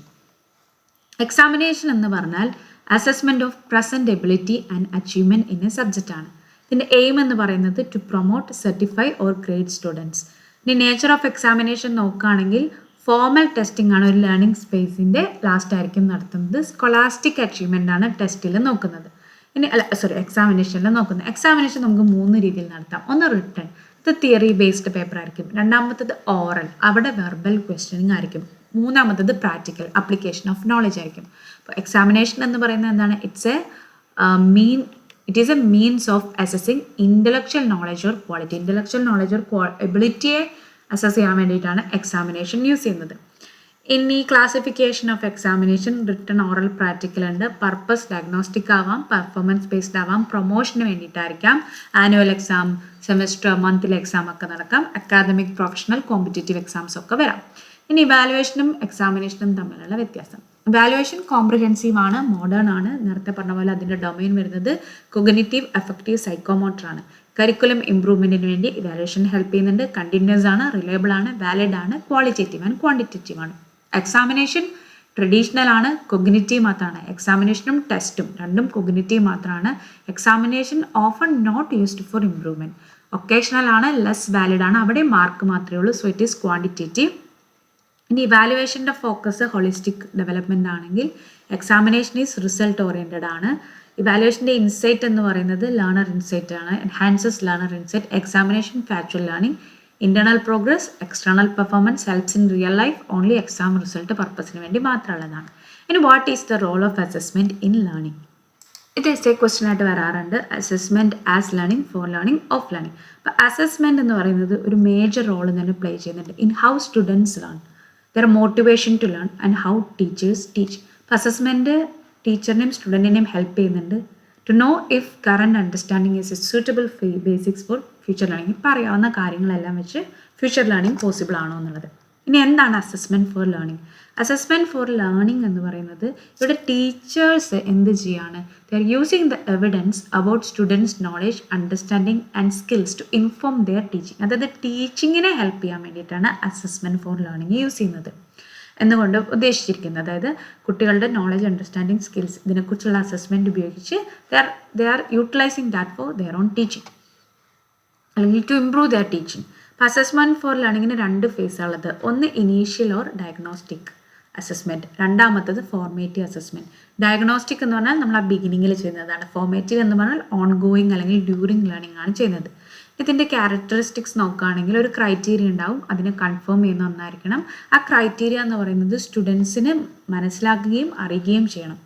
എക്സാമിനേഷൻ എന്ന് പറഞ്ഞാൽ assessment of present ability and achievement in a subject ആണ്. ഇതിൻ്റെ എയിം എന്ന് പറയുന്നത് to promote, certify or grade students. ഇനി നേച്ചർ ഓഫ് എക്സാമിനേഷൻ നോക്കുകയാണെങ്കിൽ ഫോർമൽ ടെസ്റ്റിംഗ് ആണ് ഒരു ലേണിംഗ് സ്പേസിൻ്റെ ലാസ്റ്റ് ആയിരിക്കും നടത്തുന്നത്. സ്കോളാസ്റ്റിക് അച്ചീവ്മെൻ്റ് ആണ് ടെസ്റ്റിൽ നോക്കുന്നത്. എക്സാമിനേഷനിൽ നോക്കുന്നത്. എക്സാമിനേഷൻ നമുക്ക് 3 രീതിയിൽ നടത്താം. ഒന്ന് റിട്ടൺ, ഇത് തിയറി ബേസ്ഡ് പേപ്പർ ആയിരിക്കും. രണ്ടാമത്തത് ഓറൽ, അവിടെ വെർബൽ ക്വസ്റ്റ്യനിങ് ആയിരിക്കും. മൂന്നാമത്തത് പ്രാക്ടിക്കൽ, അപ്ലിക്കേഷൻ ഓഫ് നോളജ് ആയിരിക്കും. അപ്പോൾ എക്സാമിനേഷൻ എന്ന് പറയുന്നത് എന്താണ്? It is a means of assessing intellectual knowledge or quality. Intellectual knowledge or എബിലിറ്റിയെ അസസ് ചെയ്യാൻ വേണ്ടിയിട്ടാണ് എക്സാമിനേഷൻ യൂസ് ചെയ്യുന്നത്. ഇനി classification of examination written, oral, practical ഉണ്ട്. പർപ്പസ് ഡയഗ്നോസ്റ്റിക് ആവാം, പെർഫോമൻസ് ബേസ്ഡ് ആവാം, പ്രൊമോഷന് വേണ്ടിയിട്ടായിരിക്കാം. Annual exam, semester, monthly exam ഒക്കെ നടക്കാം. അക്കാദമിക്, പ്രൊഫഷണൽ, കോമ്പറ്റേറ്റീവ് എക്സാംസ് ഒക്കെ വരാം. ഇനി ഇവാലുവേഷനും എക്സാമിനേഷനും തമ്മിലുള്ള വ്യത്യാസം. വാലുവേഷൻ കോംപ്രിഹെൻസീവ് ആണ്, മോഡേൺ ആണ്. നേരത്തെ പറഞ്ഞ പോലെ അതിൻ്റെ ഡൊമൈൻ വരുന്നത് കൊഗ്നിറ്റീവ്, അഫക്റ്റീവ്, സൈക്കോമോട്ടർ ആണ്. കരിക്കുലം ഇംപ്രൂവ്മെൻറ്റിന് വേണ്ടി ഇവാലുവേഷൻ ഹെൽപ്പ് ചെയ്യുന്നുണ്ട്. കണ്ടിന്യൂസ് ആണ്, റിലയബിൾ ആണ്, വാലിഡ് ആണ്, ക്വാളിറ്റേറ്റീവ് ആൻഡ് ക്വാണ്ടിറ്റേറ്റീവ് ആണ്. എക്സാമിനേഷൻ ട്രഡീഷണൽ ആണ്, കൊഗ്നിറ്റീവ് മാത്രമാണ്. എക്സാമിനേഷനും ടെസ്റ്റും രണ്ടും കൊഗ്നിറ്റീവ് മാത്രമാണ്. Examination often not used for improvement. Occasional ആണ്, ലെസ് വാലിഡ് ആണ്, അവിടെ മാർക്ക് മാത്രമേ ഉള്ളൂ. So it is quantitative. ഇനി ഇവാലുവേഷൻ്റെ ഫോക്കസ് ഹോളിസ്റ്റിക് ഡെവലപ്മെൻ്റ് ആണെങ്കിൽ എക്സാമിനേഷൻ ഈസ് റിസൾട്ട് ഓറിയൻറ്റഡ് ആണ്. ഇവാലുവേഷൻ്റെ ഇൻസൈറ്റ് എന്ന് പറയുന്നത് ലേണർ ഇൻസൈറ്റ് ആണ്, enhances learner insight. Examination factual learning, internal progress, external performance helps in real life, only exam result പർപ്പസിന് വേണ്ടി മാത്രമുള്ളതാണ്. ഇനി what is the role of assessment in learning? ഇത് എസ് എ ക്വസ്റ്റ്യൻ ആയിട്ട് വരാറുണ്ട്. Assessment as learning, for learning, of learning. അപ്പോൾ assessment എന്ന് പറയുന്നത് ഒരു മേജർ റോൾ തന്നെ പ്ലേ ചെയ്യുന്നുണ്ട് in how students learn, their motivation to learn and how teachers teach. അപ്പോൾ അസസ്മെൻറ്റ് ടീച്ചറിനെയും സ്റ്റുഡൻറ്റിനെയും ഹെൽപ്പ് ചെയ്യുന്നുണ്ട് to know if current understanding is a suitable basics for future learning. ഇപ്പോൾ അറിയാവുന്ന കാര്യങ്ങളെല്ലാം വെച്ച് ഫ്യൂച്ചർ ലേണിംഗ് പോസിബിൾ ആണോ എന്നുള്ളത്. ഇനി എന്താണ് assessment for learning? Assessment for learning എന്ന് പറയുന്നത് ഇവിടെ ടീച്ചേഴ്സ് എന്ത് ചെയ്യാണ്, they are using the evidence about students knowledge, understanding and skills to inform their teaching. അതായത് ടീച്ചിങ്ങിനെ ഹെൽപ്പ് ചെയ്യാൻ വേണ്ടിയിട്ടാണ് അസസ്മെൻറ്റ് ഫോർ ലേണിംഗ് യൂസ് ചെയ്യുന്നത് എന്നുകൊണ്ട് ഉദ്ദേശിച്ചിരിക്കുന്നത്. അതായത് കുട്ടികളുടെ നോളജ്, അണ്ടർസ്റ്റാൻഡിങ്, സ്കിൽസ് ഇതിനെക്കുറിച്ചുള്ള അസസ്മെൻറ്റ് ഉപയോഗിച്ച് they are utilising that for their own teaching അല്ലെങ്കിൽ ടു ഇംപ്രൂവ് ദെയർ ടീച്ചിങ്. അപ്പോൾ അസസ്മെൻറ്റ് ഫോർ ലേണിങ്ങിന് രണ്ട് ഫേസാണുള്ളത്. ഒന്ന് ഇനീഷ്യൽ ഓർ ഡയഗ്നോസ്റ്റിക് അസസ്മെൻറ്റ്, രണ്ടാമത്തത് ഫോർമേറ്റീവ് അസസ്മെൻറ്റ്. ഡയഗ്നോസ്റ്റിക് എന്ന് പറഞ്ഞാൽ നമ്മൾ ആ ബിഗിനിങ്ങിൽ ചെയ്യുന്നതാണ്. ഫോർമേറ്റീവ് എന്ന് പറഞ്ഞാൽ ഓൺ ഗോയിങ് അല്ലെങ്കിൽ ഡ്യൂറിങ് ലേണിംഗ് ആണ് ചെയ്യുന്നത്. ഇതിൻ്റെ ക്യാരക്ടറിസ്റ്റിക്സ് നോക്കുകയാണെങ്കിൽ ഒരു ക്രൈറ്റീരിയ ഉണ്ടാവും, അതിനെ കൺഫേം ചെയ്യുന്ന ഒന്നായിരിക്കണം. ആ ക്രൈറ്റീരിയ എന്ന് പറയുന്നത് സ്റ്റുഡൻസിന് മനസ്സിലാക്കുകയും അറിയുകയും ചെയ്യണം.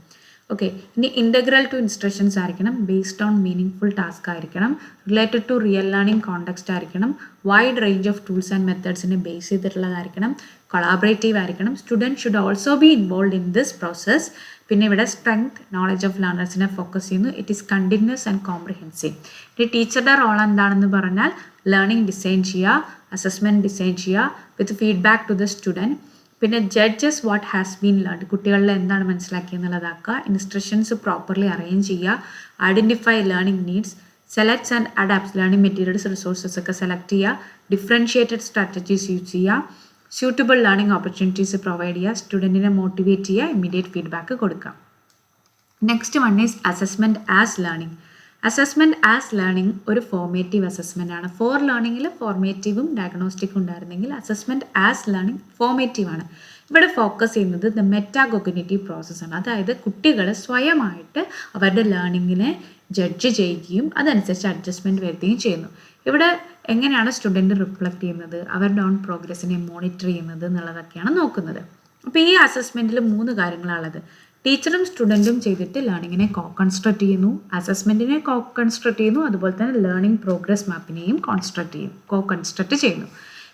ഓക്കെ. ഇനി ഇൻ്റഗ്രൽ ടു ഇൻസ്ട്രക്ഷൻസ് ആയിരിക്കണം, based on meaningful task ആയിരിക്കണം, related to real learning context ആയിരിക്കണം, wide range of tools and മെത്തേഡ്സിനെ ബേസ് ചെയ്തിട്ടുള്ളതായിരിക്കണം, കൊളാബറേറ്റീവ് ആയിരിക്കണം. Student should also be involve in this process. പിന്നെ ഇവിടെ സ്ട്രെങ്ത്, നോളജ് ഓഫ് ലേണേഴ്സിനെ focus ചെയ്യുന്നു. It is continuous and comprehensive. ഇനി ടീച്ചറുടെ റോൾ എന്താണെന്ന് പറഞ്ഞാൽ ലേണിംഗ് ഡിസൈൻ ചെയ്യുക, അസസ്മെൻറ്റ് ഡിസൈൻ ചെയ്യുക with feedback to the student. പിന്നെ judges what has been learned, കുട്ടികളിൽ എന്താണ് മനസ്സിലാക്കിയെന്നുള്ളതാക്കുക. ഇൻസ്ട്രക്ഷൻസ് പ്രോപ്പർലി അറേഞ്ച് ചെയ്യുക, identify learning needs, selects and adapts, learning materials, resources ഒക്കെ സെലക്ട് ചെയ്യുക, ഡിഫറൻഷിയേറ്റഡ് സ്ട്രാറ്റജീസ് യൂസ് ചെയ്യുക, സ്യൂട്ടബിൾ ലേണിംഗ് ഓപ്പർച്യൂണിറ്റീസ് പ്രൊവൈഡ് ചെയ്യുക, സ്റ്റുഡൻറ്റിനെ മോട്ടിവേറ്റ് ചെയ്യുക, ഇമ്മീഡിയറ്റ് ഫീഡ്ബാക്ക് കൊടുക്കുക. Next one is assessment as learning. Assessment as learning ഒരു formative assessment ആണ്. For ലേണിങ്ങിൽ ഫോർമേറ്റീവും ഡയഗ്നോസ്റ്റിക്കും ഉണ്ടായിരുന്നെങ്കിൽ അസസ്മെൻറ്റ് ആസ് ലേണിംഗ് ഫോർമേറ്റീവ് ആണ്. ഇവിടെ ഫോക്കസ് ചെയ്യുന്നത് ദ മെറ്റാകോഗ്നിറ്റീവ് പ്രോസസ്സാണ്. അതായത് കുട്ടികൾ സ്വയമായിട്ട് അവരുടെ ലേണിങ്ങിനെ ജഡ്ജ് ചെയ്യുകയും അതനുസരിച്ച് അഡ്ജസ്റ്റ്മെൻറ്റ് വരുത്തുകയും ചെയ്യുന്നു. ഇവിടെ എങ്ങനെയാണ് സ്റ്റുഡൻറ്റ് റിഫ്ലക്റ്റ് ചെയ്യുന്നത്, അവരുടെ ഓൺ പ്രോഗ്രസ്സിനെ മോണിറ്റർ ചെയ്യുന്നത് എന്നുള്ളതൊക്കെയാണ് നോക്കുന്നത്. അപ്പോൾ ഈ അസസ്മെൻറ്റിൽ 3 കാര്യങ്ങളാണുള്ളത്. ടീച്ചറും സ്റ്റുഡൻറ്റും ചെയ്തിട്ട് ലേണിങ്ങിനെ കൺസ്ട്രക്റ്റ് ചെയ്യുന്നു, അസസ്മെൻറ്റിനെ കൺസ്ട്രക്റ്റ് ചെയ്യുന്നു, അതുപോലെ തന്നെ ലേണിംഗ് പ്രോഗ്രസ് മാപ്പിനെയും കൺസ്ട്രക്റ്റ് ചെയ്യുന്നു.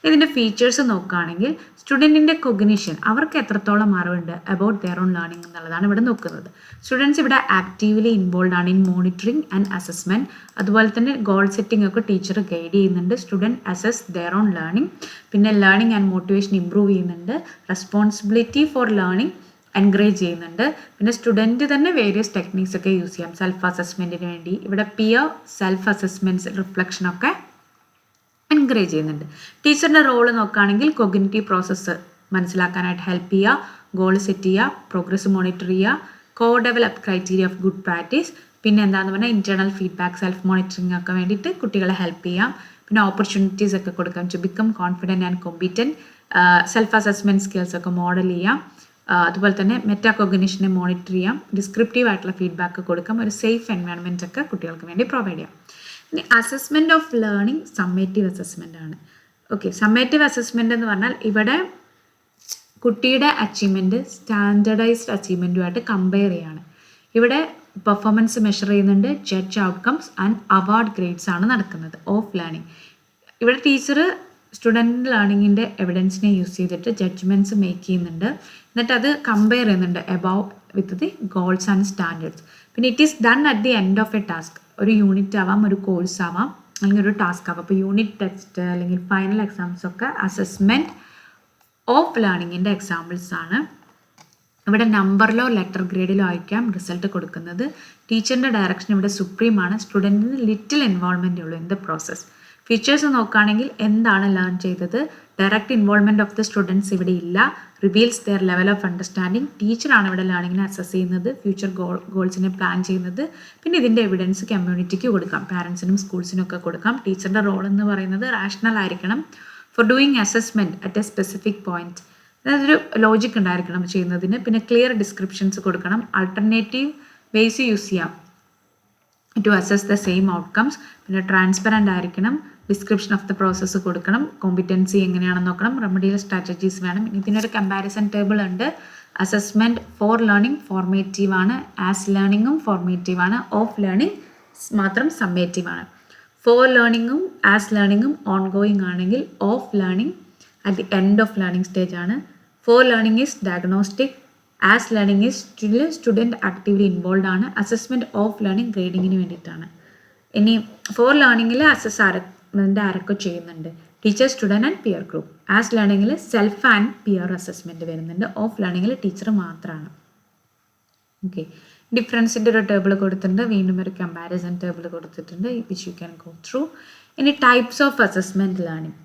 ഇതിൻ്റെ ഫീച്ചേഴ്സ് നോക്കുകയാണെങ്കിൽ സ്റ്റുഡൻറ്റിൻ്റെ കൊഗ്നിഷൻ, അവർക്ക് എത്രത്തോളം അറിവുണ്ട് അബൌട്ട് ദെയർ ഓൺ ലേണിംഗ് എന്നുള്ളതാണ് ഇവിടെ നോക്കുന്നത്. സ്റ്റുഡൻസ് ഇവിടെ ആക്റ്റീവ്ലി ഇൻവോൾവ് ആണ് ഇൻ മോണിറ്ററിങ് ആൻഡ് അസസ്മെൻറ്റ്. അതുപോലെ തന്നെ ഗോൾ സെറ്റിംഗ് ഒക്കെ ടീച്ചർ ഗൈഡ് ചെയ്യുന്നുണ്ട്. Student assess their own learning. പിന്നെ ലേണിംഗ് ആൻഡ് മോട്ടിവേഷൻ ഇംപ്രൂവ് ചെയ്യുന്നുണ്ട്. റെസ്പോൺസിബിലിറ്റി ഫോർ ലേണിംഗ് എൻകറേജ് ചെയ്യുന്നുണ്ട്. പിന്നെ സ്റ്റുഡൻറ്റ് തന്നെ വേരിയസ് ടെക്നിക്സ് ഒക്കെ യൂസ് ചെയ്യാം സെൽഫ് അസസ്മെൻറ്റിന് വേണ്ടി. ഇവിടെ പിയർ സെൽഫ് അസസ്മെൻറ്റ്സ് റിഫ്ലക്ഷനൊക്കെ എൻകറേജ് ചെയ്യുന്നുണ്ട്. ടീച്ചറിൻ്റെ റോള് നോക്കുകയാണെങ്കിൽ കൊഗ്നിറ്റീവ് പ്രോസസ്സ് മനസ്സിലാക്കാനായിട്ട് ഹെൽപ്പ് ചെയ്യുക, ഗോൾ സെറ്റ് ചെയ്യുക, പ്രോഗ്രസ് മോണിറ്റർ ചെയ്യുക, develop criteria of good practice. പിന്നെ എന്താണെന്ന് പറഞ്ഞാൽ ഇൻറ്റേർണൽ ഫീഡ്ബാക്ക്, സെൽഫ് മോണിറ്ററിംഗ് ഒക്കെ വേണ്ടിയിട്ട് കുട്ടികളെ ഹെൽപ്പ് ചെയ്യാം. പിന്നെ ഓപ്പർച്യൂണിറ്റീസ് ഒക്കെ കൊടുക്കാം to become confident and competent. Self assessment skills ഒക്കെ മോഡൽ ചെയ്യാം. അതുപോലെ തന്നെ മെറ്റാകോഗ്നിഷനെ മോണിറ്റർ ചെയ്യാം, ഡിസ്ക്രിപ്റ്റീവ് ആയിട്ടുള്ള ഫീഡ്ബാക്ക് കൊടുക്കാം, ഒരു സേഫ് എൻവയോൺമെൻറ്റ് ഒക്കെ കുട്ടികൾക്ക് വേണ്ടി പ്രൊവൈഡ് ചെയ്യാം. ഇനി assessment of learning summative assessment ആണ്. ഓക്കെ, സമ്മേറ്റീവ് അസസ്മെൻ്റ് എന്ന് പറഞ്ഞാൽ ഇവിടെ കുട്ടിയുടെ അച്ചീവ്മെൻറ്റ് സ്റ്റാൻഡേർഡൈസ്ഡ് അച്ചീവ്മെൻറ്റുമായിട്ട് കമ്പയർ ചെയ്യാണ്. ഇവിടെ പെർഫോമൻസ് മെഷർ ചെയ്യുന്നുണ്ട്, judge outcomes and award grades ആണ് നടക്കുന്നത്. ഓഫ് ലേണിംഗ് ഇവിടെ ടീച്ചർ സ്റ്റുഡൻറ്റ് ലേണിങ്ങിൻ്റെ എവിഡൻസിനെ യൂസ് ചെയ്തിട്ട് ജഡ്ജ്മെൻറ്റ്സ് മേക്ക് ചെയ്യുന്നുണ്ട്. എന്നിട്ട് അത് കമ്പയർ ചെയ്യുന്നുണ്ട് above with the goals and standards. പിന്നെ it is done at the end of a task. ഒരു യൂണിറ്റ് ആവാം, ഒരു കോഴ്സ് ആവാം, അല്ലെങ്കിൽ ഒരു ടാസ്ക് ആവാം. അപ്പോൾ യൂണിറ്റ് ടെസ്റ്റ് അല്ലെങ്കിൽ ഫൈനൽ എക്സാംസ് ഒക്കെ അസസ്മെൻറ്റ് ഓഫ് ലേണിങ്ങിൻ്റെ എക്സാമ്പിൾസ് ആണ്. ഇവിടെ നമ്പറിലോ ലെറ്റർ ഗ്രേഡിലോ ആയിരിക്കാം റിസൾട്ട് കൊടുക്കുന്നത്. ടീച്ചറിൻ്റെ ഡയറക്ഷൻ ഇവിടെ സുപ്രീമാണ്. സ്റ്റുഡൻറ്റിന് ലിറ്റിൽ ഇൻവോൾവ്മെൻ്റ് ഉള്ളൂ ഇൻ ദ പ്രോസസ്സ്. ഫീച്ചേഴ്സ് നോക്കുകയാണെങ്കിൽ എന്താണ് ലേൺ ചെയ്തത്, direct involvement of the students ഇവിടെ ഇല്ല. Reveals their level of understanding. ടീച്ചറാണ് ഇവിടെ ലേണിങ്ങിനെ അസസ് ചെയ്യുന്നത്, ഫ്യൂച്ചർ ഗോൾസിനെ പ്ലാൻ ചെയ്യുന്നത്. പിന്നെ ഇതിൻ്റെ എവിഡൻസ് കമ്മ്യൂണിറ്റിക്ക് കൊടുക്കാം, പാരൻസിനും സ്കൂൾസിനും ഒക്കെ കൊടുക്കാം. ടീച്ചറുടെ റോൾ എന്ന് പറയുന്നത് റാഷണൽ ആയിരിക്കണം. For doing assessment at a specific point, അതൊരു ലോജിക് ഉണ്ടായിരിക്കണം ചെയ്യുന്നതിന്. പിന്നെ ക്ലിയർ ഡിസ്ക്രിപ്ഷൻസ് കൊടുക്കണം. ആൾട്ടർനേറ്റീവ് വേസ് യൂസ് ചെയ്യാം to assess the same outcomes. പിന്നെ ട്രാൻസ്പെറൻ്റ് ആയിരിക്കണം. ഡിസ്ക്രിപ്ഷൻ ഓഫ് ദ പ്രോസസ്സ് കൊടുക്കണം. കോമ്പിറ്റൻസി എങ്ങനെയാണെന്ന് നോക്കണം. റെമഡിയൽ സ്ട്രാറ്റജീസ് വേണം. ഇതിനൊരു കമ്പാരിസൺ ടേബിൾ ഉണ്ട്. അസസ്മെൻറ്റ് ഫോർ ലേണിംഗ് ഫോർമേറ്റീവ് ആണ്, ആസ് ലേണിങ്ങും ഫോർമേറ്റീവ് ആണ്, ഓഫ് ലേണിംഗ് മാത്രം സമ്മേറ്റീവ് ആണ്. ഫോർ ലേണിങ്ങും ആസ് ലേണിങ്ങും ഓൺ ഗോയിങ് ആണെങ്കിൽ, of learning at the end of learning stage ആണ്. For learning is diagnostic, as learning is still student actively involved ആണ്. അസസ്മെൻറ്റ് ഓഫ് ലേണിംഗ് ഗ്രേഡിങ്ങിന് വേണ്ടിയിട്ടാണ്. ഇനി ഫോർ ലേണിങ്ങിൽ അസസ് ആരൊക്കെ ചെയ്യുന്നുണ്ട്, teacher, student and peer group. As ലേണിങ്ങിൽ സെൽഫ് ആൻഡ് പിയർ അസസ്മെൻറ്റ് വരുന്നുണ്ട്. ഓഫ് ലേണിങ്ങിൽ ടീച്ചർ മാത്രമാണ്. ഓക്കെ, ഡിഫറൻസിൻ്റെ ഒരു ടേബിൾ കൊടുത്തിട്ടുണ്ട്. വീണ്ടും ഒരു കമ്പാരിസൺ ടേബിൾ കൊടുത്തിട്ടുണ്ട്, which you can go through. ഇനി ടൈപ്സ് ഓഫ് അസസ്മെൻറ്റ് ലേണിംഗ്.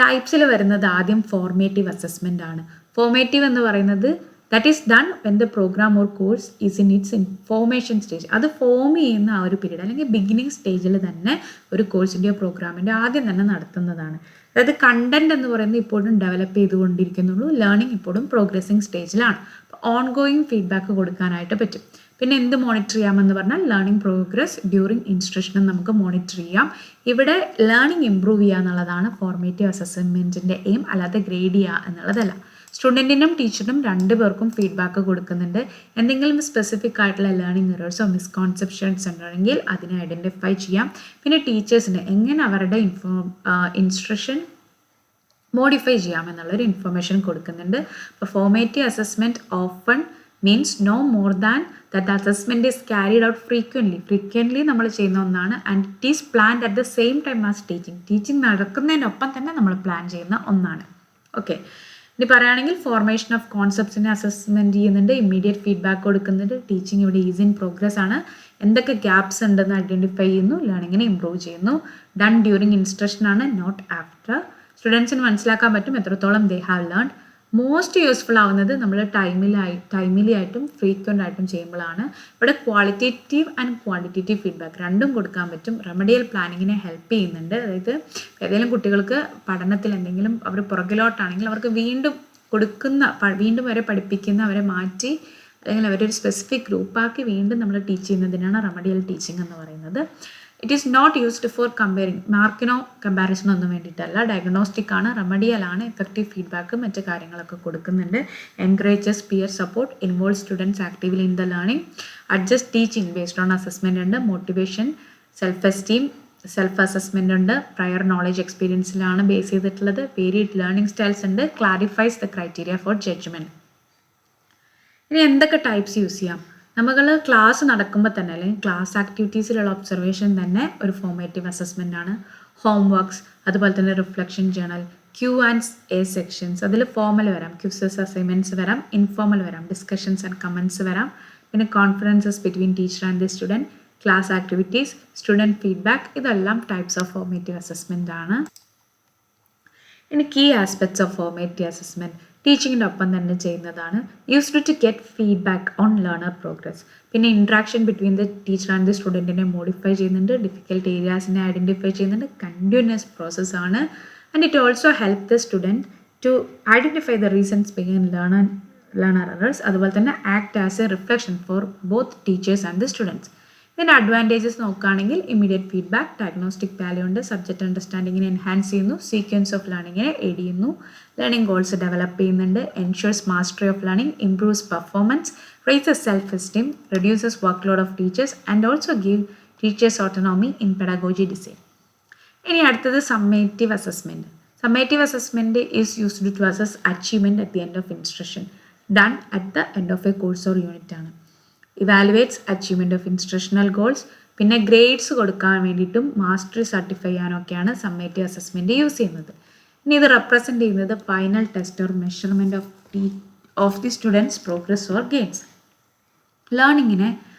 ടൈപ്സിൽ വരുന്നത് ആദ്യം ഫോർമേറ്റീവ് അസസ്മെൻ്റ് ആണ്. ഫോർമേറ്റീവ് എന്ന് പറയുന്നത് that is done when the programme or course is in its information stage. അത് ഫോം ചെയ്യുന്ന ആ ഒരു പീരീഡ് അല്ലെങ്കിൽ ബിഗിനിങ് സ്റ്റേജിൽ തന്നെ ഒരു കോഴ്സിൻ്റെയോ പ്രോഗ്രാമിൻ്റെയോ ആദ്യം തന്നെ നടത്തുന്നതാണ്. അതായത് കണ്ടന്റ് എന്ന് പറയുന്നത് ഇപ്പോഴും ഡെവലപ്പ് ചെയ്തുകൊണ്ടിരിക്കുന്നുള്ളൂ. ലേണിംഗ് ഇപ്പോഴും പ്രോഗ്രസിങ് സ്റ്റേജിലാണ്. അപ്പോൾ ഓൺ ഗോയിങ് ഫീഡ്ബാക്ക് കൊടുക്കാനായിട്ട് പറ്റും. പിന്നെ എന്ത് മോണിറ്റർ ചെയ്യാമെന്ന് പറഞ്ഞാൽ ലേണിംഗ് പ്രോഗ്രസ് ഡ്യൂറിങ് ഇൻസ്ട്രക്ഷനും നമുക്ക് മോണിറ്റർ ചെയ്യാം. ഇവിടെ ലേണിംഗ് ഇമ്പ്രൂവ് ചെയ്യുക എന്നുള്ളതാണ് ഫോർമേറ്റീവ് അസസ്മെൻറ്റിൻ്റെ എയിം, അല്ലാതെ ഗ്രേഡ് ചെയ്യുക എന്നുള്ളതല്ല. സ്റ്റുഡൻറ്റിനും ടീച്ചറിനും രണ്ടുപേർക്കും ഫീഡ്ബാക്ക് കൊടുക്കുന്നുണ്ട്. എന്തെങ്കിലും സ്പെസിഫിക് ആയിട്ടുള്ള ലേണിംഗ് എറേഴ്സോ മിസ്കോൺസെപ്ഷൻസ് ഉണ്ടെങ്കിൽ അതിനെ ഐഡൻറ്റിഫൈ ചെയ്യാം. പിന്നെ ടീച്ചേഴ്സിന് എങ്ങനെ അവരുടെ ഇൻസ്ട്രക്ഷൻ മോഡിഫൈ ചെയ്യാമെന്നുള്ളൊരു ഇൻഫർമേഷൻ കൊടുക്കുന്നുണ്ട്. അപ്പോൾ formative assessment often means no more than that the assessment is carried out frequently നമ്മൾ ചെയ്യുന്ന ഒന്നാണ്. And it is planned at the same time as teaching നടക്കുന്നതിനൊപ്പം തന്നെ നമ്മൾ പ്ലാൻ ചെയ്യുന്ന ഒന്നാണ്. ഓക്കെ, ഇനി പറയുകയാണെങ്കിൽ ഫോർമേഷൻ ഓഫ് കോൺസെപ്റ്റ്സിനെ അസസ്മെൻറ്റ് ചെയ്യുന്നുണ്ട്, ഇമ്മീഡിയറ്റ് ഫീഡ്ബാക്ക് കൊടുക്കുന്നുണ്ട്. ടീച്ചിങ് ഇവിടെ ഈസ് ഇൻ പ്രോഗ്രസ് ആണ്. എന്തൊക്കെ ഗ്യാപ്സ് ഉണ്ടെന്ന് ഐഡൻറ്റിഫൈ ചെയ്യുന്നു, ലേണിങ്ങിനെ ഇമ്പ്രൂവ് ചെയ്യുന്നു. ഡൺ ഡ്യൂറിങ് ഇൻസ്ട്രക്ഷൻ ആണ്, നോട്ട് ആഫ്റ്റർ. സ്റ്റുഡൻസിന് മനസ്സിലാക്കാൻ പറ്റും എത്രത്തോളം they have learn. Most useful ആവുന്നത് നമ്മൾ ടൈമിലി ആയിട്ടും ഫ്രീക്വൻ്റ് ആയിട്ടും ചെയ്യുമ്പോഴാണ്. ഇവിടെ ക്വാളിറ്റേറ്റീവ് ആൻഡ് ക്വാണ്ടിറ്റേറ്റീവ് ഫീഡ്ബാക്ക് രണ്ടും കൊടുക്കാൻ പറ്റും. റെമഡിയൽ പ്ലാനിങ്ങിനെ ഹെൽപ്പ് ചെയ്യുന്നുണ്ട്. അതായത് ഏതെങ്കിലും കുട്ടികൾക്ക് പഠനത്തിൽ എന്തെങ്കിലും അവർ പുറകിലോട്ടാണെങ്കിൽ അവർക്ക് വീണ്ടും വരെ പഠിപ്പിക്കുന്ന, അവരെ മാറ്റി അല്ലെങ്കിൽ അവരൊരു സ്പെസിഫിക് ഗ്രൂപ്പാക്കി വീണ്ടും നമ്മൾ ടീച്ച് ചെയ്യുന്നതിനാണ് റെമഡിയൽ ടീച്ചിങ് എന്ന് പറയുന്നത്. It is not used for comparing, മാർക്കിനോ കമ്പാരിസണോ ഒന്നും വേണ്ടിയിട്ടല്ല. ഡയഗ്നോസ്റ്റിക് ആണ്, റെമഡിയൽ ആണ്. എഫക്റ്റീവ് ഫീഡ്ബാക്ക് മറ്റു കാര്യങ്ങളൊക്കെ കൊടുക്കുന്നുണ്ട്. Encourages peer support, involve students actively in the learning. Adjust teaching based on assessment ഉണ്ട്. Motivation, self esteem, self assessment ഉണ്ട്. പ്രയർ നോളജ് എക്സ്പീരിയൻസിലാണ് ബേസ് ചെയ്തിട്ടുള്ളത്. വേരിയഡ് ലേണിംഗ് സ്റ്റൈൽസ് ഉണ്ട്. Clarifies the criteria for judgement. ഇനി എന്തൊക്കെ ടൈപ്സ് യൂസ് ചെയ്യാം? നമ്മൾ class നടക്കുമ്പോൾ തന്നെ അല്ലെങ്കിൽ ക്ലാസ് ആക്ടിവിറ്റീസിലുള്ള ഒബ്സർവേഷൻ തന്നെ ഒരു ഫോർമേറ്റീവ് അസസ്മെൻ്റ് ആണ്. ഹോം വർക്ക്സ്, അതുപോലെ തന്നെ റിഫ്ലക്ഷൻ ജേണൽ, Q&A സെക്ഷൻസ്, അതിൽ ഫോർമൽ വരാം, ക്വിസസ്, അസൈൻമെൻറ്റ്സ് വരാം, ഇൻഫോർമൽ വരാം, ഡിസ്കഷൻസ് ആൻഡ് കമൻറ്റ്സ് വരാം. പിന്നെ conferences between teacher and the student, class activities, student feedback, ഇതെല്ലാം ടൈപ്സ് ഓഫ് ഫോർമേറ്റീവ് അസസ്മെൻ്റ് ആണ്. ഇനി key aspects of formative assessment ടീച്ചിങ്ങിൻ്റെ ഒപ്പം തന്നെ ചെയ്യുന്നതാണ്. Used to get feedback on learner progress. പിന്നെ interaction between the teacher and the സ്റ്റുഡൻറ്റിനെ modify ചെയ്യുന്നുണ്ട്. ഡിഫിക്കൽട്ട് ഏരിയാസിനെ ഐഡൻറ്റിഫൈ ചെയ്യുന്നുണ്ട്. കണ്ടിന്യൂസ് പ്രോസസ്സാണ്. And it also help the student to identify the reasons behind learner errors. അതുപോലെ തന്നെ act as a reflection for both teachers and the students. ഇതിൻ്റെ advantages നോക്കുകയാണെങ്കിൽ immediate feedback, diagnostic value ഉണ്ട്, subject അണ്ടർസ്റ്റാൻഡിങ്ങിനെ enhance ചെയ്യുന്നു, sequence of ലേണിങ്ങിനെ aid ചെയ്യുന്നു, learning goals develop ചെയ്യുന്നുണ്ട്, ensures mastery of learning, improves performance, raises self esteem, reduces workload of teachers and also give teachers autonomy in pedagogy design. ഇനി അടുത്തത് summative assessment. Summative assessment is used to assess achievement at the end of instruction, done at the end of a course or unit. Evaluates achievement of instructional goals. പിന്നെ grades കൊടുക്കാൻ വേണ്ടിയിട്ടും mastery certify ചെയ്യാനൊക്കെയാണ് summative assessment use ചെയ്യുന്നത്. ഇനി ഇത് represent ചെയ്യുന്നത് final test or measurement of the students progress or gains. ലേണിങ്ങിനെ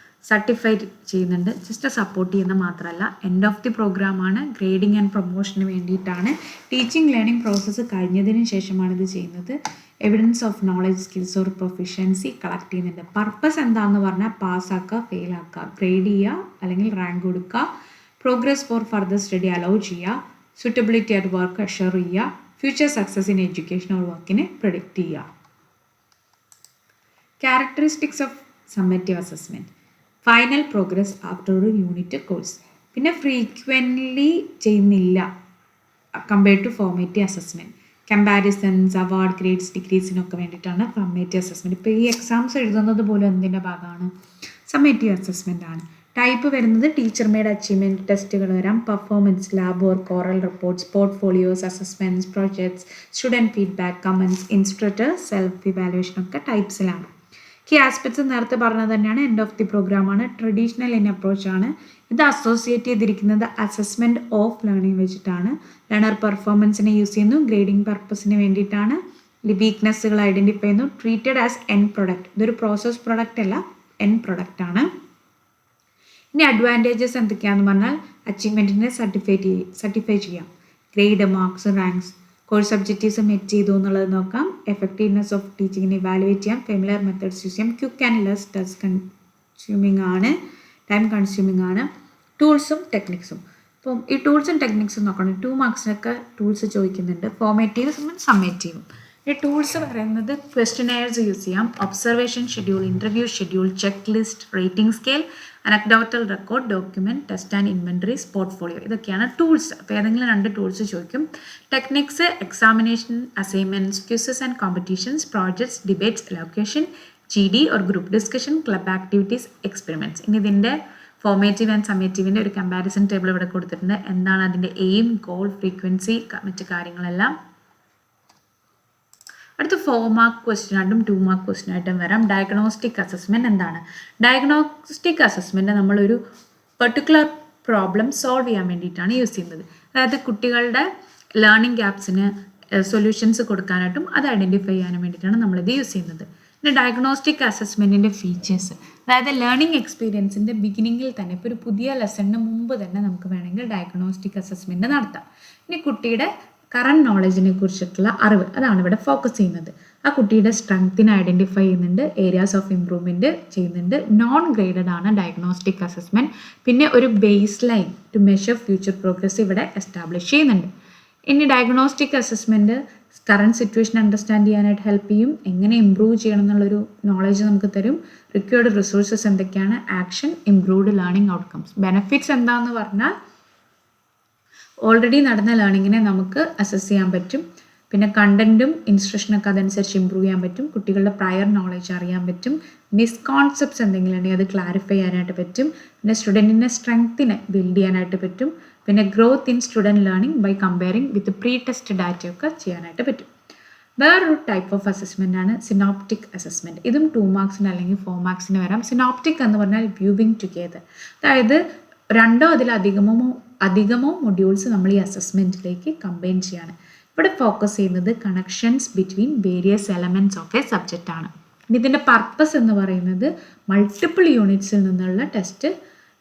certify ചെയ്യുന്നുണ്ട്, ജസ്റ്റ് സപ്പോർട്ട് ചെയ്യുന്ന മാത്രമല്ല. എൻഡ് ഓഫ് ദി പ്രോഗ്രാമാണ്, ഗ്രേഡിംഗ് ആൻഡ് പ്രൊമോഷന് വേണ്ടിയിട്ടാണ്. ടീച്ചിങ് ലേണിംഗ് പ്രോസസ്സ് കഴിഞ്ഞതിന് ശേഷമാണ് ഇത് ചെയ്യുന്നത്. Evidence of knowledge, skills or proficiency collect ചെയ്യുന്നുണ്ട്. പർപ്പസ് എന്താണെന്ന് പറഞ്ഞാൽ പാസ്സാക്കുക, ഫെയിലാക്കുക, ഗ്രേഡ് ചെയ്യുക അല്ലെങ്കിൽ റാങ്ക് കൊടുക്കുക, progress four further study allow ചെയ്യുക, suitability at വർക്ക് അഷർ ചെയ്യുക, future success in education or വർക്കിനെ പ്രെഡിക്റ്റ് ചെയ്യുക. Characteristics of summative assessment. Final progress after ഒരു യൂണിറ്റ് കോഴ്സ്. പിന്നെ ഫ്രീക്വൻ്റ്ലി ചെയ്യുന്നില്ല compared to formative assessment. Comparisons, award, grades, ഡിഗ്രീസിനൊക്കെ വേണ്ടിയിട്ടാണ് formative assessment. ഇപ്പോൾ ഈ എക്സാംസ് എഴുതുന്നത് പോലും എന്തിൻ്റെ ഭാഗമാണ്? സമ്മേറ്റീവ് അസസ്മെൻ്റ് ആണ്. ടൈപ്പ് വരുന്നത് ടീച്ചർ മെയ്ഡ് അച്ചീവ്മെൻറ്റ് ടെസ്റ്റുകൾ വരാം, performance, lab work, oral reports, portfolios, assessments, projects, student feedback, comments, instructor self evaluation ഒക്കെ ടൈപ്സിലാണ്. കീ ആസ്പെക്ട്സ് നേരത്തെ പറഞ്ഞത് തന്നെയാണ്. എൻഡ് ഓഫ് ദി പ്രോഗ്രാമാണ്, ട്രഡീഷണൽ ഇൻ അപ്രോച്ചാണ്. ഇത് അസോസിയേറ്റ് ചെയ്തിരിക്കുന്നത് അസസ്മെൻറ്റ് ഓഫ് ലേണിംഗ് വെച്ചിട്ടാണ്. ലേണർ പെർഫോമൻസിനെ യൂസ് ചെയ്യുന്നു, ഗ്രേഡിംഗ് പർപ്പസിന് വേണ്ടിയിട്ടാണ്. വീക്ക്നെസ്സുകൾ ഐഡൻറ്റിഫൈ ചെയ്യുന്നു. Treated as end product. ഇതൊരു പ്രോസസ് പ്രൊഡക്റ്റ് അല്ല, എൻഡ് പ്രൊഡക്റ്റ് ആണ്. ഇനി അഡ്വാൻറ്റേജസ് എന്തൊക്കെയാണെന്ന് പറഞ്ഞാൽ അച്ചീവ്മെൻറ്റിനെ സർട്ടിഫൈ ചെയ്യാം, grade, marks, ranks, course objectives met ചെയ്തു എന്നുള്ളത് നോക്കാം. എഫക്റ്റീവ്നെസ് ഓഫ് ടീച്ചിങ്ങിനെ ഇവാലുവേറ്റ് ചെയ്യാം, ഫെമിലിയർ മെത്തേഡ്സ് യൂസ് ചെയ്യാം, quick and less time consuming ആണ്. ടൂൾസും ടെക്നിക്സും. അപ്പം ഈ ടൂൾസും ടെക്നിക്സും നോക്കണം. 2 മാർക്സിനൊക്കെ ടൂൾസ് ചോദിക്കുന്നുണ്ട്, ഫോർമേറ്റീവും സമ്മേറ്റീവും. ഈ ടൂൾസ് പറയുന്നത് ക്വസ്റ്റ്യനെയർസ് യൂസ് ചെയ്യാം, observation schedule, interview schedule, check list, rating scale, anecdotal record, document, test and inventories, portfolio. ഇതൊക്കെയാണ് ടൂൾസ്. അപ്പോൾ ഏതെങ്കിലും 2 ടൂൾസ് ചോദിക്കും. Techniques examination, assignments, quizzes and competitions, projects, debates, allocation, GD or group discussion, club activities, experiments. ഇനി ഇതിൻ്റെ formative and സമ്മേറ്റീവിൻ്റെ ഒരു comparison table ഇവിടെ കൊടുത്തിട്ടുണ്ട്. എന്താണ് അതിൻ്റെ എയിം, ഗോൾ, ഫ്രീക്വൻസി, മറ്റ് കാര്യങ്ങളെല്ലാം. അടുത്ത 4 മാർക്ക് ക്വസ്റ്റ്യൻ ആയിട്ടും 2 മാർക്ക് ക്വസ്റ്റ്യൻ ആയിട്ടും വരാം. ഡയഗ്നോസ്റ്റിക് അസസ്മെൻറ്റ് എന്താണ്? ഡയഗ്നോസ്റ്റിക് അസസ്മെൻറ്റ് നമ്മളൊരു പെർട്ടിക്കുലർ പ്രോബ്ലം സോൾവ് ചെയ്യാൻ വേണ്ടിയിട്ടാണ് യൂസ് ചെയ്യുന്നത്. അതായത് കുട്ടികളുടെ ലേണിംഗ് ഗ്യാപ്സിന് സൊല്യൂഷൻസ് കൊടുക്കാനായിട്ടും അത് ഐഡൻറ്റിഫൈ ചെയ്യാനും വേണ്ടിയിട്ടാണ് നമ്മളിത് യൂസ് ചെയ്യുന്നത്. പിന്നെ ഡയഗ്നോസ്റ്റിക് അസസ്മെൻറ്റിൻ്റെ ഫീച്ചേഴ്സ്, അതായത് ലേണിംഗ് എക്സ്പീരിയൻസിൻ്റെ ബിഗിനിങ്ങിൽ തന്നെ, ഇപ്പോൾ ഒരു പുതിയ ലെസണിന് മുമ്പ് തന്നെ നമുക്ക് വേണമെങ്കിൽ ഡയഗ്നോസ്റ്റിക് അസസ്മെൻറ്റ് നടത്താം. ഇനി കുട്ടിയുടെ കറണ്ട് നോളജിനെ കുറിച്ചിട്ടുള്ള അറിവ്, അതാണ് ഇവിടെ ഫോക്കസ് ചെയ്യുന്നത്. ആ കുട്ടിയുടെ സ്ട്രെങ്ത്തിനെ ഐഡൻറ്റിഫൈ ചെയ്യുന്നുണ്ട്, ഏരിയാസ് ഓഫ് ഇംപ്രൂവ്മെൻറ്റ് ചെയ്യുന്നുണ്ട്. നോൺ ഗ്രേഡഡ് ആണ് ഡയഗ്നോസ്റ്റിക് അസസ്മെൻറ്റ്. പിന്നെ ഒരു baseline to measure future progress ഇവിടെ എസ്റ്റാബ്ലിഷ് ചെയ്യുന്നുണ്ട്. ഇനി diagnostic assessment current situation understand ചെയ്യാനായിട്ട് ഹെൽപ്പ് ചെയ്യും, എങ്ങനെ ഇമ്പ്രൂവ് ചെയ്യണം എന്നുള്ളൊരു നോളജ് നമുക്ക് തരും. റിക്വയർഡ് റിസോഴ്സസ് എന്തൊക്കെയാണ്? Action, improved learning outcomes. Benefits എന്താണെന്ന് പറഞ്ഞാൽ ഓൾറെഡി നടന്ന ലേണിങ്ങിനെ നമുക്ക് അസസ് ചെയ്യാൻ പറ്റും. പിന്നെ കണ്ടൻറ്റും ഇൻസ്ട്രക്ഷനൊക്കെ അതനുസരിച്ച് ഇമ്പ്രൂവ് ചെയ്യാൻ പറ്റും. കുട്ടികളുടെ പ്രയർ നോളജ് അറിയാൻ പറ്റും. മിസ്കോൺസെപ്റ്റ്സ് എന്തെങ്കിലും ഉണ്ടെങ്കിൽ അത് ക്ലാരിഫൈ ചെയ്യാനായിട്ട് പറ്റും. പിന്നെ സ്റ്റുഡൻറ്റിൻ്റെ സ്ട്രെങ്ത്തിനെ ബിൽഡ് ചെയ്യാനായിട്ട് പറ്റും. പിന്നെ growth in student learning by comparing with pre test ഡാറ്റയൊക്കെ ചെയ്യാനായിട്ട് പറ്റും. വേറൊരു ടൈപ്പ് ഓഫ് അസസ്മെൻ്റ് ആണ് സിനോപ്റ്റിക് അസസ്മെൻറ്റ്. ഇതും 2 മാർക്സിന് അല്ലെങ്കിൽ 4 മാർക്സിന് വരാം. സിനോപ്റ്റിക് എന്ന് പറഞ്ഞാൽ വ്യൂവിങ് ടുഗെദർ, അതായത് 2 അതിലധികമോ മൊഡ്യൂൾസ് നമ്മൾ ഈ അസസ്മെൻറ്റിലേക്ക് കമ്പൈൻ ചെയ്യാണ്. ഇവിടെ ഫോക്കസ് ചെയ്യുന്നത് connections between various elements of A subject ആണ്. ഇതിൻ്റെ പർപ്പസ് എന്ന് പറയുന്നത് മൾട്ടിപ്പിൾ യൂണിറ്റ്സിൽ നിന്നുള്ള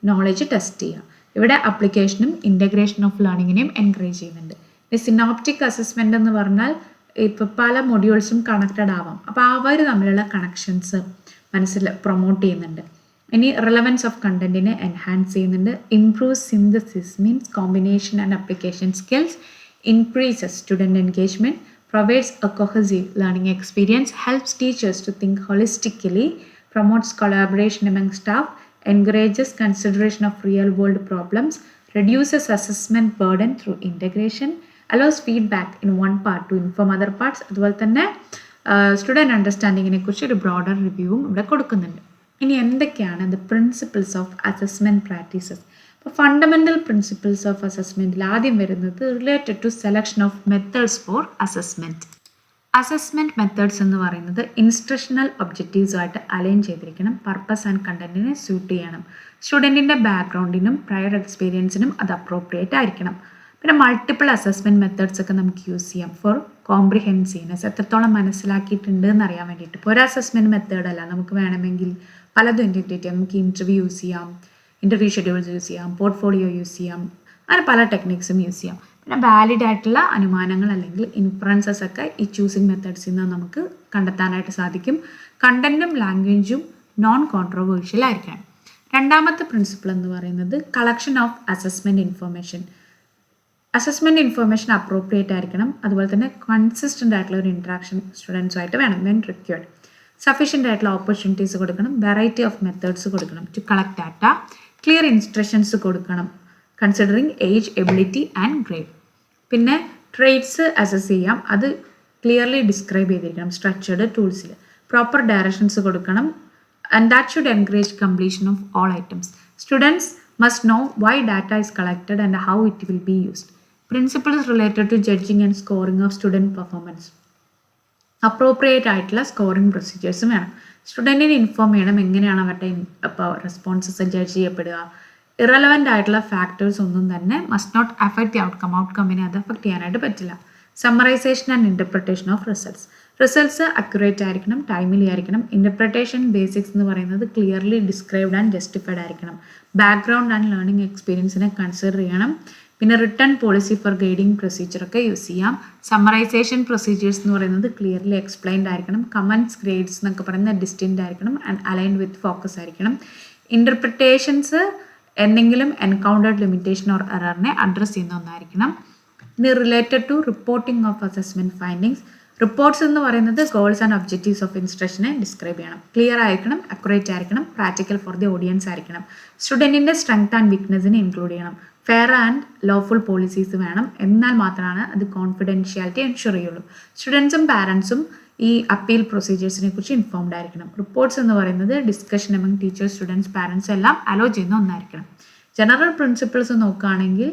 നോളജ് ടെസ്റ്റ് ചെയ്യുക. ഇവിടെ അപ്ലിക്കേഷനും ഇൻ്റഗ്രേഷൻ ഓഫ് ലേണിങ്ങിനെയും എൻകറേജ് ചെയ്യുന്നുണ്ട്. സിനോപ്റ്റിക് അസസ്മെൻ്റ് എന്ന് പറഞ്ഞാൽ ഇപ്പോൾ പല മൊഡ്യൂൾസും കണക്റ്റഡ് ആവാം, അപ്പോൾ അവർ തമ്മിലുള്ള കണക്ഷൻസ് പ്രൊമോട്ട് ചെയ്യുന്നുണ്ട്. ഇനി റിലവൻസ് ഓഫ് കണ്ടന്റിനെ എൻഹാൻസ് ചെയ്യുന്നുണ്ട്. Improve synthesis means combination and application skills, increases student engagement, provides a cohesive learning experience, helps teachers to think holistically, promotes collaboration among staff, encourages consideration of real-world problems, reduces assessment burden through integration, allows feedback in one part to inform other parts. അതുപോലെ തന്നെ student അണ്ടർസ്റ്റാൻഡിങ്ങിനെ കുറിച്ച് ഒരു broader റിവ്യൂവും ഇവിടെ കൊടുക്കുന്നുണ്ട്. ഇനി എന്തൊക്കെയാണ് the principles of assessment practices? Fundamental principles of അസസ്മെൻറ്റിൽ ആദ്യം വരുന്നത് related to selection of methods for assessment. Assessment methods എന്ന് പറയുന്നത് ഇൻസ്ട്രക്ഷണൽ ഒബ്ജക്റ്റീവ്സുമായിട്ട് അലൈൻ ചെയ്തിരിക്കണം. പർപ്പസ് ആൻഡ് കണ്ടന്റിനെ സ്യൂട്ട് ചെയ്യണം. സ്റ്റുഡൻറ്റിൻ്റെ ബാക്ക്ഗ്രൗണ്ടിനും പ്രയർ എക്സ്പീരിയൻസിനും അത് അപ്രോപ്രിയേറ്റ് ആയിരിക്കണം. പിന്നെ മൾട്ടിപ്പിൾ അസസ്മെൻറ്റ് മെത്തേഡ്സ് ഒക്കെ നമുക്ക് യൂസ് ചെയ്യാം ഫോർ കോംപ്രിഹെൻസീവ്നെസ്, എത്രത്തോളം മനസ്സിലാക്കിയിട്ടുണ്ട് എന്നറിയാൻ വേണ്ടിയിട്ട്. ഇപ്പോൾ ഒരു അസസ്മെൻറ്റ് മെത്തേഡ് അല്ല, നമുക്ക് വേണമെങ്കിൽ പലതും ഇൻറ്റിഗ്രേറ്റ് ചെയ്യാം. നമുക്ക് ഇൻ്റർവ്യൂ യൂസ് ചെയ്യാം, ഇൻ്റർവ്യൂ ഷെഡ്യൂൾസ് യൂസ് ചെയ്യാം, പോർട്ട്ഫോളിയോ യൂസ് ചെയ്യാം, അങ്ങനെ പല ടെക്നിക്സും യൂസ് ചെയ്യാം. പിന്നെ വാലിഡ് ആയിട്ടുള്ള അനുമാനങ്ങൾ അല്ലെങ്കിൽ ഇൻഫറൻസസ് ഒക്കെ ഈ ചൂസിങ് മെത്തേഡ്സിൽ നിന്ന് നമുക്ക് കണ്ടെത്താനായിട്ട് സാധിക്കും. കണ്ടൻറ്റും ലാംഗ്വേജും നോൺ കോൺട്രവേഴ്ഷ്യൽ ആയിരിക്കണം. രണ്ടാമത്തെ പ്രിൻസിപ്പിൾ എന്ന് പറയുന്നത് collection of assessment information. Assessment information appropriate ആയിരിക്കണം. അതുപോലെ തന്നെ കൺസിസ്റ്റൻ്റ് ആയിട്ടുള്ള ഒരു ഇൻട്രാക്ഷൻ സ്റ്റുഡൻസുമായിട്ട് വേണം വെൻ റിക്വയർഡ്. സഫീഷ്യൻ്റ് ആയിട്ടുള്ള ഓപ്പർച്യൂണിറ്റീസ് കൊടുക്കണം. വെറൈറ്റി ഓഫ് മെത്തേഡ്സ് കൊടുക്കണം to collect data. Clear instructions കൊടുക്കണം considering age, ability and grade. പിന്നെ ട്രേഡ്സ് അസസ് ചെയ്യാം, അത് ക്ലിയർലി ഡിസ്ക്രൈബ് ചെയ്തിരിക്കണം സ്ട്രക്ചേർഡ് ടൂൾസിൽ. പ്രോപ്പർ ഡയറക്ഷൻസ് കൊടുക്കണം. And that should encourage completion of all items. Students must know why data is collected and how it will be used. Principles related to judging and scoring of student performance. Appropriate ആയിട്ടുള്ള scoring പ്രൊസീജിയേഴ്സും വേണം. സ്റ്റുഡൻറ്റിനെ inform ചെയ്യണം എങ്ങനെയാണ് അവരുടെ responses judge ചെയ്യപ്പെടുക. Irrelevant ആയിട്ടുള്ള factors ഒന്നും തന്നെ മസ്റ്റ് നോട്ട് അഫക്റ്റ് ദി ഔട്ട്കമ്മിനെ അത് അഫക്റ്റ് ചെയ്യാനായിട്ട് പറ്റില്ല. Summarisation and interpretation of results accurate ആയിരിക്കണം, ടൈമിലി ആയിരിക്കണം. ഇൻ്റർപ്രിട്ടേഷൻ ബേസിക്സ് എന്ന് പറയുന്നത് ക്ലിയർലി ഡിസ്ക്രൈബ്ഡ് ആൻഡ് ജസ്റ്റിഫൈഡ് ആയിരിക്കണം. ബാക്ക്ഗ്രൗണ്ട് ആൻഡ് ലേണിംഗ് എക്സ്പീരിയൻസിനെ കൺസിഡർ ചെയ്യണം. പിന്നെ റിട്ടേൺ പോളിസി ഫോർ ഗൈഡിങ് പ്രൊസീജിയറൊക്കെ യൂസ് ചെയ്യാം. സമ്മറൈസേഷൻ പ്രൊസീജിയേഴ്സ് എന്ന് പറയുന്നത് ക്ലിയർലി എക്സ്പ്ലെയിൻഡ് ആയിരിക്കണം. കമൻറ്റ്സ്, ഗ്രേഡ്സ് എന്നൊക്കെ പറയുന്നത് ഡിസ്റ്റിൻറ്റ് ആയിരിക്കണം ആൻഡ് അലൈൻഡ് വിത്ത് ഫോക്കസ് ആയിരിക്കണം. ഇൻ്റർപ്രിട്ടേഷൻസ് എന്തെങ്കിലും എൻകൗണ്ടേർഡ് ലിമിറ്റേഷൻ ഓർ എററിനെ അഡ്രസ്സ് ചെയ്യുന്ന ഒന്നായിരിക്കണം. ഇനി related to reporting of assessment findings. Reports എന്ന് പറയുന്നത് ഗോൾസ് ആൻഡ് ഒബ്ജക്റ്റീവ്സ് ഓഫ് ഇൻസ്ട്രക്ഷനെ ഡിസ്ക്രൈബ് ചെയ്യണം. ക്ലിയർ ആയിരിക്കണം, അക്യുറേറ്റ് ആയിരിക്കണം, പ്രാക്ടിക്കൽ ഫോർ ദി ഓഡിയൻസ് ആയിരിക്കണം. സ്റ്റുഡൻറ്റിൻ്റെ സ്ട്രെങ്ത് ആൻഡ് വീക്ക്നെസ്സിനെ ഇൻക്ലൂഡ് ചെയ്യണം. ഫെയർ ആൻഡ് ലോഫുൾ പോളിസീസ് വേണം, എന്നാൽ മാത്രമാണ് അത് കോൺഫിഡൻഷ്യാലിറ്റി എൻഷുർ ചെയ്യുള്ളൂ. സ്റ്റുഡൻസും പാരൻസും ഈ അപ്പീൽ പ്രൊസീജിയേഴ്സിനെ കുറിച്ച് ഇൻഫോംഡ് ആയിരിക്കണം. റിപ്പോർട്ട്സ് എന്ന് പറയുന്നത് discussion among teachers, students, parents എല്ലാം അലോ ചെയ്യുന്ന ഒന്നായിരിക്കണം. ജനറൽ പ്രിൻസിപ്പിൾസ് നോക്കുകയാണെങ്കിൽ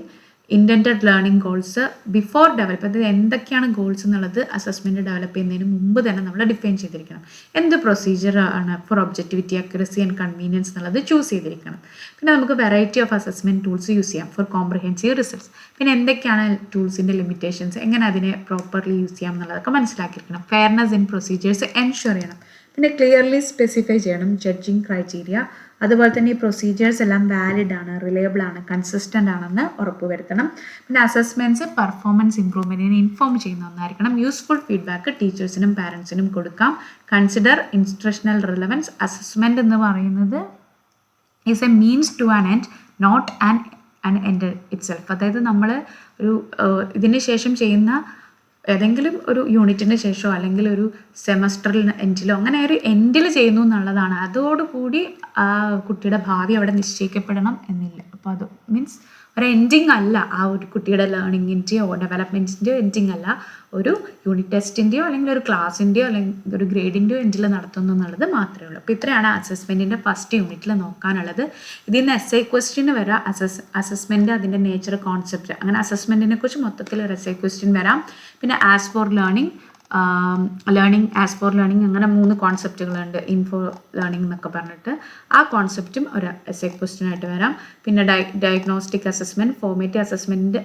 intended learning goals before develop, അതായത് എന്തൊക്കെയാണ് ഗോൾസ് എന്നുള്ളത് അസസ്മെൻറ്റ് ഡെവലപ്പ് ചെയ്യുന്നതിന് മുമ്പ് തന്നെ നമ്മൾ ഡിഫൈൻ ചെയ്തിരിക്കണം. എന്ത് പ്രൊസീജിയർ ആണ് for objectivity, accuracy and convenience എന്നുള്ളത് ചൂസ് ചെയ്തിരിക്കണം. പിന്നെ നമുക്ക് variety of assessment tools use ചെയ്യാം ഫോർ കോംപ്രിഹെൻസീവ് റിസൾട്ട്സ്. പിന്നെ എന്തൊക്കെയാണ് ടൂൾസിൻ്റെ ലിമിറ്റേഷൻസ്, എങ്ങനെ അതിനെ പ്രോപ്പർലി യൂസ് ചെയ്യാം എന്നുള്ളതൊക്കെ മനസ്സിലാക്കിയിരിക്കണം. ഫെയർനെസ് ഇൻ പ്രൊസീജിയേഴ്സ് എൻഷുർ ചെയ്യണം. പിന്നെ ക്ലിയർലി സ്പെസിഫൈ ചെയ്യണം ജഡ്ജിങ് ക്രൈറ്റീരിയ. അതുപോലെ തന്നെ ഈ പ്രൊസീജിയേഴ്സ് എല്ലാം വാലിഡ് ആണ്, റിലയബിൾ ആണ്, കൺസിസ്റ്റൻ്റ് ആണെന്ന് ഉറപ്പുവരുത്തണം. പിന്നെ അസസ്മെൻറ്റ്സ് പെർഫോമൻസ് ഇംപ്രൂവ്മെൻറ്റിനെ ഇൻഫോം ചെയ്യുന്ന ഒന്നായിരിക്കണം. യൂസ്ഫുൾ ഫീഡ്ബാക്ക് ടീച്ചേഴ്സിനും പാരൻസിനും കൊടുക്കാം. Consider instructional relevance. അസസ്മെൻറ്റ് എന്ന് പറയുന്നത് is a means to an end, not an end itself. അതായത് നമ്മൾ ഒരു ഇതിന് ശേഷം ചെയ്യുന്ന ഏതെങ്കിലും ഒരു യൂണിറ്റിന് ശേഷമോ അല്ലെങ്കിൽ ഒരു സെമസ്റ്ററിൽ എൻഡിലോ അങ്ങനെ ഒരു എൻഡിൽ ചെയ്യുന്നു എന്നുള്ളതാണ്. അതോടുകൂടി ആ കുട്ടിയുടെ ഭാവി അവിടെ നിശ്ചയിക്കപ്പെടണം എന്നില്ല. അപ്പോൾ അത് മീൻസ് ഒരു എൻഡിങ് അല്ല, ആ ഒരു കുട്ടിയുടെ ലേണിങ്ങിൻ്റെയോ ഡെവലപ്മെൻറ്റിൻ്റെയോ എൻഡിങ് അല്ല, ഒരു യൂണിറ്റ് ടെസ്റ്റിൻ്റെയോ അല്ലെങ്കിൽ ഒരു ക്ലാസ്സിൻ്റെയോ അല്ലെങ്കിൽ ഒരു ഗ്രേഡിൻ്റെയോ എൻഡിൽ നടത്തുന്നു എന്നുള്ളത് മാത്രമേ ഉള്ളൂ. അപ്പോൾ ഇത്രയാണ് അസസ്മെൻറ്റിൻ്റെ ഫസ്റ്റ് യൂണിറ്റിൽ നോക്കാനുള്ളത്. ഇതിൽ നിന്ന് എസ്ഐ ക്വസ്റ്റ്യന് വരാം, അസസ്മെൻറ്റ്, അതിൻ്റെ നേച്ചർ, കോൺസെപ്റ്റ്, അങ്ങനെ അസസ്മെൻറ്റിനെ കുറിച്ച് മൊത്തത്തിൽ ഒരു എസ്ഐ ക്വസ്റ്റ്യൻ വരാം. പിന്നെ as for learning, as for learning, അങ്ങനെ 3 കോൺസെപ്റ്റുകളുണ്ട്. ഇൻഫോ ലേണിംഗ് എന്നൊക്കെ പറഞ്ഞിട്ട് ആ കോൺസെപ്റ്റും ഒരു എസ്ഐ ക്വസ്റ്റ്യൻ ആയിട്ട് വരാം. പിന്നെ diagnostic assessment, formative assessment,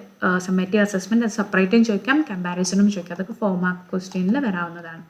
summative assessment, അത് സെപ്പറേറ്റും ചോദിക്കാം, കമ്പാരിസണും ചോദിക്കാം. അതൊക്കെ 4 മാർക്ക് ക്വസ്റ്റ്യനിൽ വരാവുന്നതാണ്.